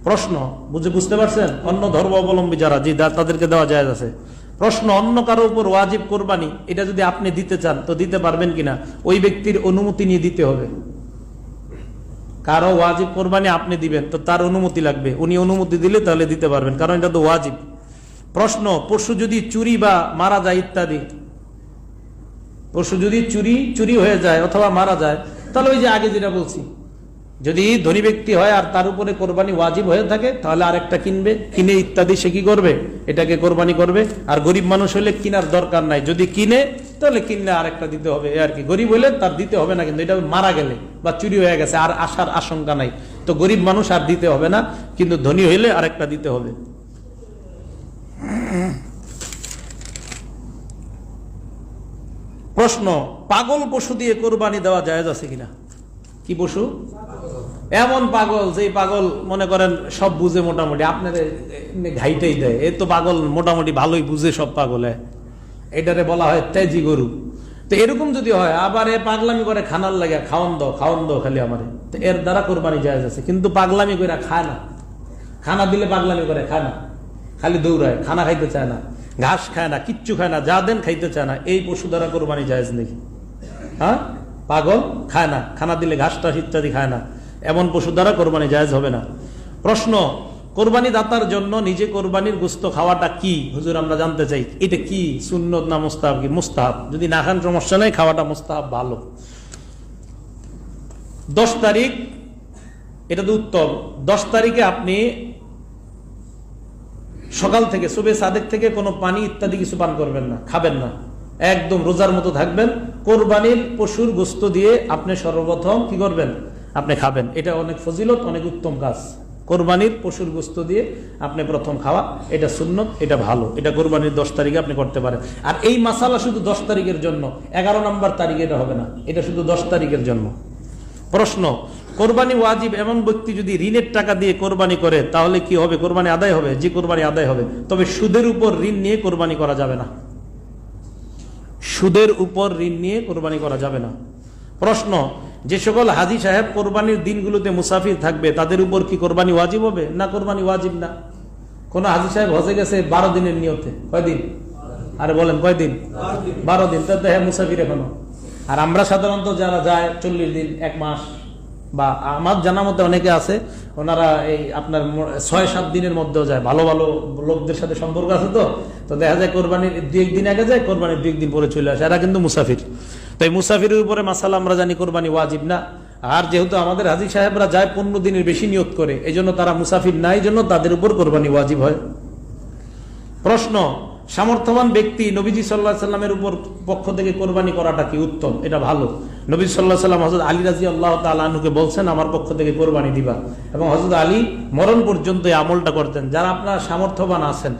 Speaker 1: প্রশ্ন, বুঝতে পারছেন? অন্য ধর্মাবলম্বী যারা, জি, তাদেরকে দেওয়া জায়েজ আছে। প্রশ্ন, অন্য কারো উপর ওয়াজিব কোরবানি এটা যদি আপনি দিতে চান তো দিতে পারবেন কিনা? ওই ব্যক্তির অনুমতি নিয়ে দিতে হবে। কারো ওয়াজিব কোরবানি আপনি দিবেন তো তার অনুমতি লাগবে, উনি অনুমতি দিলে তাহলে দিতে পারবেন, কারণ এটা তো ওয়াজিব। প্রশ্ন, পশু যদি চুরি বা মারা যায় ইত্যাদি, পশু যদি চুরি হয়ে যায় অথবা মারা যায়, তাহলে ওই যে আগে যেটা বলছি, যদি ধনী ব্যক্তি হয় আর তার উপরে কোরবানি ওয়াজিব হয়ে থাকে, তাহলে আরেকটা কিনবে, কিনে ইত্যাদি সে কি করবে? এটাকে কোরবানি করবে। আর গরিব মানুষ হলে কিনার দরকার নাই, যদি কিনে তাহলে কিনলে আরেকটা দিতে হবে, আর কি। গরিব হলে তার দিতে হবে না, কিন্তু এটা মারা গেলে বা চুরি হয়ে গেছে আর আসার আশঙ্কা নাই, তো গরিব মানুষ আর দিতে হবে না, কিন্তু ধনী হইলে আরেকটা দিতে হবে। প্রশ্ন, পাগল পশু দিয়ে কোরবানি দেওয়া জায়েজ আছে কিনা? কি পশু? এমন পাগল যে পাগল মনে করেন সব বুঝে, মোটামুটি আপনার ঘাইটাই দেয়, এই তো পাগল মোটামুটি ভালোই বুঝে সব পাগলে, এটারে বলা হয় তেজি গরু। তো এরকম যদি হয়, আবার এ পাগলামি করে খানার লাগে, খাওয়ান দাও খালি আমারে, তো এর দ্বারা কোরবানি জায়েজ আছে। কিন্তু পাগলামি করে খায় না, খানা দিলে পাগলামি করে খায় না, খালি দৌড়ায়, খানা খাইতে চায় না, ঘাস খায় না, কিচ্ছু খায় না, যা দেন খাইতে চায় না, এই পশু দ্বারা কোরবানি জায়েজ নেই। হ্যাঁ, পাগল খায় না, খানা দিলে ঘাস টাস ইত্যাদি খায় না, এমন পশু দ্বারা কোরবানি জায়েজ হবে না। প্রশ্ন, কোরবানি দাতার জন্য নিজে কোরবানির গোশত খাওয়াটা কি? হুজুর আমরা জানতে চাই এটা কি, সুন্নত না মুস্তাহাব? কি মুস্তাহাব, যদি না খান সমস্যা নেই, খাওয়াটা মুস্তাহাব, ভালো। 10 তারিখ, এটা তো উত্তম। 10 তারিখে আপনি সকাল থেকে সুবে সাদেক থেকে কোনো পানি ইত্যাদি কিছু পান করবেন না, খাবেন না, একদম রোজার মতো থাকবেন। কোরবানির পশুর গোশত দিয়ে আপনি সর্বপ্রথম কি করবেন? আপনি খাবেন। এটা অনেক ফজিলত, অনেক উত্তম কাজ। কোরবানির পশুর গোশত দিয়ে আপনি প্রথম খাওয়া, এটা সুন্নত, এটা ভালো, এটা কোরবানির 10 তারিখে আপনি করতে পারেন। আর এই মাসালা শুধু 10 তারিখের জন্য, 11 নম্বর তারিখে এটা হবে না, এটা শুধু 10 তারিখের জন্য। প্রশ্ন, কোরবানি ওয়াজিব এমন ব্যক্তি যদি ঋণের টাকা দিয়ে কোরবানি করে তাহলে কি হবে? কোরবানি আদায় হবে? যে কোরবানি আদায় হবে, তবে সুদের উপর ঋণ নিয়ে কোরবানি করা যাবে না, সুদের উপর ঋণ নিয়ে কোরবানি করা যাবে না। প্রশ্ন, যে সকল হাজী সাহেব কোরবানির দিনগুলোতে মুসাফির থাকবে তাদের উপর কি কোরবানি ওয়াজিব হবে? না, কোরবানি ওয়াজিব না। কোন হাজী সাহেব হজে গেছে 12 দিনের নিয়তে, কয়দিন? আরে বলেন কয়দিন? 12 দিন, তো হ্যাঁ মুসাফির এখনো। আর আমরা সাধারণত যারা যায় 40 দিন, 1 মাস, বা আমার জানা মতে অনেকে আছে ওনারা এই আপনার 6-7 দিনের মধ্যেও যায়, ভালো ভালো লোকদের সাথে সম্পর্ক আছে, তো দেখা যায় কোরবানির 2-1 দিন আগে যায়, কোরবানির 2-1 দিন পরে চলে আসে, এরা কিন্তু মুসাফির। তো এই মুসাফিরের উপরে মাসালা আমরা জানি কোরবানি ওয়াজিব না। আর যেহেতু আমাদের হাজী সাহেবরা যায় 15 দিনের বেশি নিয়ত করে, এই জন্য তারা মুসাফির নাই, জন্য তাদের উপর কোরবানি ওয়াজিব হয়। প্রশ্ন, সামর্থ্যবান ব্যক্তি নবীজি সাল্লাল্লাহু আলাইহি সাল্লামের উপর পক্ষ থেকে কোরবানি করাটা কি উত্তম? এটা ভালো। নবী সাল্লাল্লাহু আলাইহি সাল্লাম হযরত আলী রাদিয়াল্লাহু তাআলা আনহুকে বলছেন আমার পক্ষ থেকে কোরবানি দিবা, এবং হযরত আলী মরণ পর্যন্ত এই আমলটা করতেন। যারা আপনারা সামর্থ্যবান আছেন,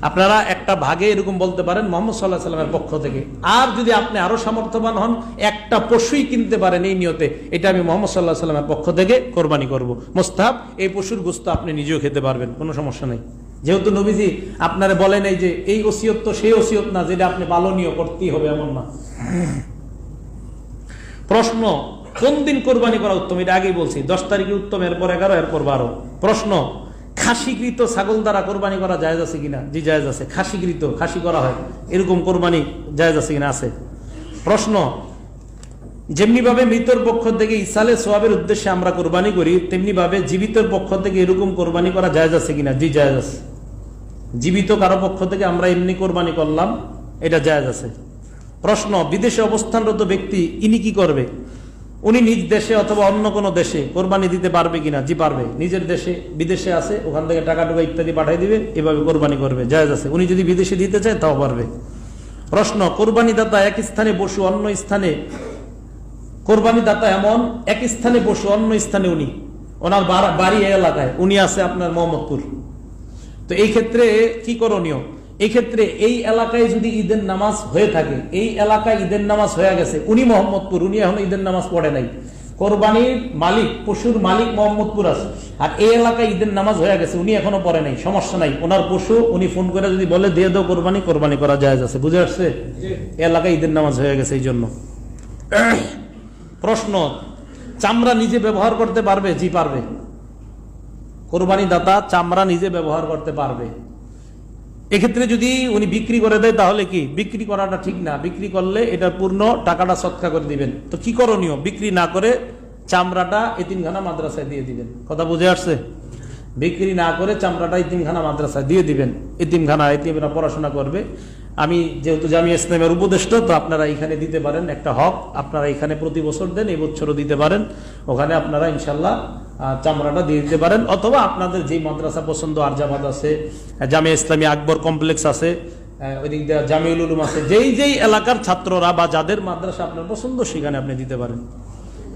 Speaker 1: আপনারা একটা ভাগে এরকম বলতে পারেন মুহাম্মদ সাল্লাল্লাহু আলাইহি সাল্লামের পক্ষ থেকে। আর যদি আপনি আরো সামর্থ্যবান হন, একটা পশুই কিনতে পারেন এই নিয়তে, এটা আমি মুহাম্মদ সাল্লাল্লাহু আলাইহি সাল্লামের পক্ষ থেকে কোরবানি করব, মুস্তাহাব। এই পশুর গোশত আপনি নিজেও খেতে পারবেন, কোনো সমস্যা নেই। যেহেতু নবীজি আপনারা বলেন এই যে এই ওসিয়ত তো সেই ওসিয়ত না যেটা আপনি পালনীয় করতেই হবে, এমন না। প্রশ্ন, কোন দিন কোরবানি করা উত্তম? এটা আগেই বলছি, 10 তারিখে উত্তম, এরপর 11, এরপর 12। প্রশ্ন, খাসিকৃত ছাগল দ্বারা কোরবানি করা জায়েজ আছে কিনা? জি জায়েজ আছে। খাসিকৃত, খাসি করা হয় এরকম কোরবানি জায়েজ আছে কিনা? আছে। প্রশ্ন, যেমনি ভাবে মৃতের পক্ষ থেকে ইসালে সোয়াবের উদ্দেশ্যে আমরা কোরবানি করি, তেমনি ভাবে জীবিতের পক্ষ থেকে এরকম কোরবানি করা জায়েজ আছে কিনা? জি জায়েজ আছে। জীবিত কারো পক্ষ থেকে আমরা এমনি কোরবানি করলাম, এটা জায়েজ আছে। প্রশ্ন, বিদেশে অবস্থানরত ব্যক্তি ইনি কি করবে? উনি নিজ দেশে অথবা অন্য কোনো দেশে কোরবানি দিতে পারবে কিনা? জি পারবে। নিজের দেশে, বিদেশে আছে, ওখান থেকে টাকা টুকা ইত্যাদি পাঠিয়ে দিবে, এভাবে কোরবানি করবে, জায়েজ আছে। উনি যদি বিদেশে দিতে চায় তাও পারবে। প্রশ্ন, কোরবানি দাতা এক স্থানে বসু অন্য স্থানে, কোরবানি দাতা এমন এক স্থানে বসু অন্য স্থানে উনি, ওনার বাড়ি এলাকায়, উনি আছে আপনার মোহাম্মদপুর, তো এই ক্ষেত্রে কি করণীয়? এই ক্ষেত্রে এই এলাকায় যদি ঈদের নামাজ হয়ে থাকে, এই এলাকায় ঈদের নামাজ হয়ে গেছে, উনি মোহাম্মদপুর, উনি এখন ঈদের নামাজ পড়ে নাই, কোরবানির মালিক, পশুর মালিক মোহাম্মদপুর আছে, আর এই এলাকায় ঈদের নামাজ হয়ে গেছে, উনি এখনো পড়ে নাই, সমস্যা নাই। ওনার পশু উনি ফোন করে যদি বলে দিয়ে দাও কোরবানি, কোরবানি করা জায়েজ আছে। বুঝে আসছে? এলাকায় ঈদের নামাজ হয়ে গেছে এই জন্য। প্রশ্ন, চামড়া নিজে ব্যবহার করতে পারবে? জি পারবে। কোরবানি দাতা চামড়া নিজে ব্যবহার করতে পারবে। এক্ষেত্রে যদি উনি বিক্রি করে দেয় তাহলে কি? বিক্রি করাটা ঠিক না, বিক্রি করলে এটা পূর্ণ টাকাটা সৎকা করে দিবেন। তো কি করণীয়? বিক্রি না করে চামড়াটা এতিমখানা মাদ্রাসায় দিয়ে দিবেন। কথা বুঝে আসছে? বিক্রি না করে চামড়াটা এতিমখানা মাদ্রাসায় দিয়ে দিবেন, এতিমখানা, এতিমরা পড়াশোনা করবে। আমি যেহেতু জামিয়া ইসলামের উপদেষ্টা, তো আপনারা এখানে দিতে পারেন, একটা হক আপনারা এখানে প্রতি বছর দেন, এই বছরও দিতে পারেন, ওখানে আপনারা ইনশাল্লাহ চামড়াটা দিয়ে দিতে পারেন। অথবা আপনাদের যেই মাদ্রাসা পছন্দ, আরজাবাদ আছে, জামিয়া ইসলামী আকবর কমপ্লেক্স আছে, ওই দিক দিয়ে জামিউল উলুম আছে, যেই যেই এলাকার ছাত্ররা বা যাদের মাদ্রাসা আপনার পছন্দ সেখানে আপনি দিতে পারেন।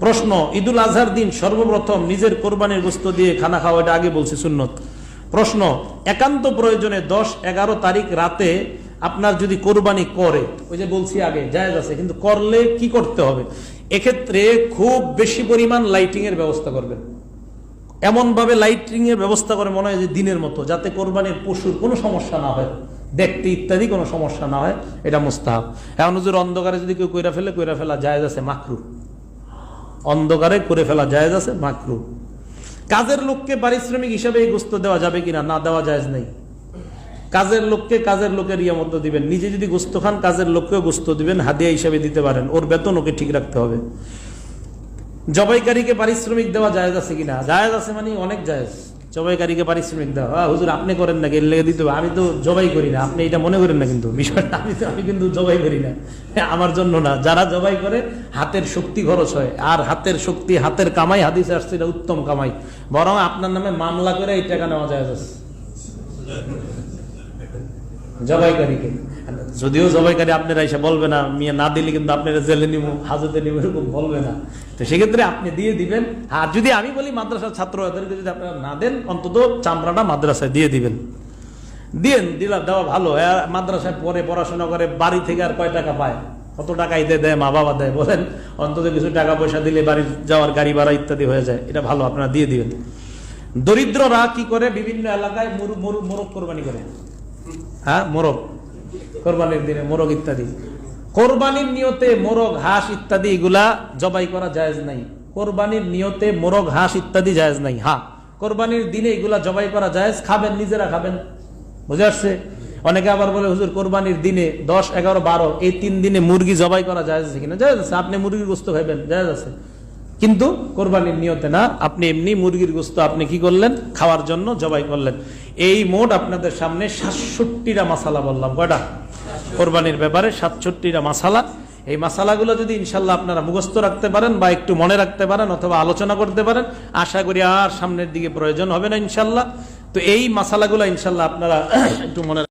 Speaker 1: প্রশ্ন, ঈদুল আজহার দিন সর্বপ্রথম নিজের কোরবানির গোশত দিয়ে খানা খাওয়া, এটা আগে বলছি সুন্নত। প্রশ্ন, একান্ত প্রয়োজনে 10-11 তারিখ রাতে আপনার যদি কোরবানি করে, ওই যে বলছি আগে জায়েজ আছে, কিন্তু করলে কি করতে হবে? এক্ষেত্রে খুব বেশি পরিমাণ লাইটিং এর ব্যবস্থা করবেন, এমন ভাবে লাইটিং এর ব্যবস্থা করে মনে হয় যে দিনের মতো, যাতে কোরবানির পশুর কোনো সমস্যা না হয়, দেখতে ইত্যাদি কোনো সমস্যা না হয়, এটা মুস্তাহাব। এখন হুজুর অন্ধকারে যদি কেউ কইরা ফেলা জায়েজ আছে, মাকরু। অন্ধকারে করে ফেলা জায়েজ আছে, মাকরু। কাজের লোককে পারিশ্রমিক হিসাবে এই গোশত দেওয়া যাবে কিনা? না, দেওয়া জায়েজ নেই। কাজের লোককে কাজের লোকের ইয়া মতো দিবেন, নিজে যদি গোশত খান কাজের লোককেও গোশত দিবেন, হাদিয়া হিসাবে দিতে পারেন, ওর বেতন ওকে ঠিক রাখতে হবে। জবাইকারীকে পারিশ্রমিক দেওয়া জায়েজ আছে কিনা? জায়েজ আছে, মানে অনেক জায়েজ। জবাইকারীকে পারিশ্রমিক দেওয়া, হুজুর আপনি করেন নাকি, এর লেগে দিতে হবে? আমি তো জবাই করি না, আপনি এটা মনে করেন না, কিন্তু বিষয়টা আমি কিন্তু জবাই করি না, আমার জন্য না, যারা জবাই করে হাতের শক্তি খরচ হয়, আর হাতের শক্তি, হাতের কামাই, হাদিসে আসছে এটা উত্তম কামাই, বরং আপনার নামে মামলা করে এই টাকা নেওয়া জায়েজ আছে জবাইকারীকে। যদিও জবাইকারী আপনারা এসে বলবে না, মিয়া না দিলে কিন্তু আপনারা জেলে নিব, হাজতে নিব, এরকম বলবে না, তো সেক্ষেত্রে আপনি দিয়ে দিবেন। আর যদি আমি বলি মাদ্রাসার ছাত্র এদেরকে যদি আপনারা না দেন, অন্তত চামড়াটা মাদ্রাসায় দিয়ে দিবেন, দেওয়া ভালো। মাদ্রাসায় পরে পড়াশোনা করে, বাড়ি থেকে আর কয় টাকা পায়? কত টাকা ঈদে দেয়, মা বাবা দেয়, বলেন, অন্তত কিছু টাকা পয়সা দিলে বাড়ি যাওয়ার গাড়ি ভাড়া ইত্যাদি হয়ে যায়, এটা ভালো, আপনারা দিয়ে দিবেন। দরিদ্ররা কি করে? বিভিন্ন এলাকায় মোরগ কোরবানি করে। হ্যাঁ, মোরগ কোরবানির দিনে, মোরগ ইত্যাদি। কোরবানির নিয়তে মোরগ, হাঁস ইত্যাদি এগুলা জবাই করা জায়েজ নাই। কোরবানির নিয়তে মোরগ, হাঁস ইত্যাদি জায়েজ নাই। হ্যাঁ, কোরবানির দিনে এগুলা জবাই করা জায়েজ, খাবেন, নিজেরা খাবেন। বুঝে আসছে? অনেকে আবার বলে হুজুর কোরবানির দিনে 10, 11, 12 এই 3 দিনে মুরগি জবাই করা জায়েজ আছে কিনা? জায়েজ আছে, আপনি মুরগির গোশত খাইবেন, জায়েজ আছে। কিন্তু কোরবানির নিয়তে না, আপনি এমনি মুরগির গোশত আপনি কি করলেন, খাওয়ার জন্য জবাই করলেন। এই মোট আপনাদের সামনে 67টা মাসালা বললাম। কয়টা? কোরবানির ব্যাপারে 67টা মাসালা। এই মাসালাগুলো যদি ইনশাল্লাহ আপনারা মুখস্থ রাখতে পারেন বা একটু মনে রাখতে পারেন অথবা আলোচনা করতে পারেন, আশা করি আর সামনের দিকে প্রয়োজন হবে না ইনশাল্লাহ। তো এই মাসালাগুলো ইনশাল্লাহ আপনারা একটু মনে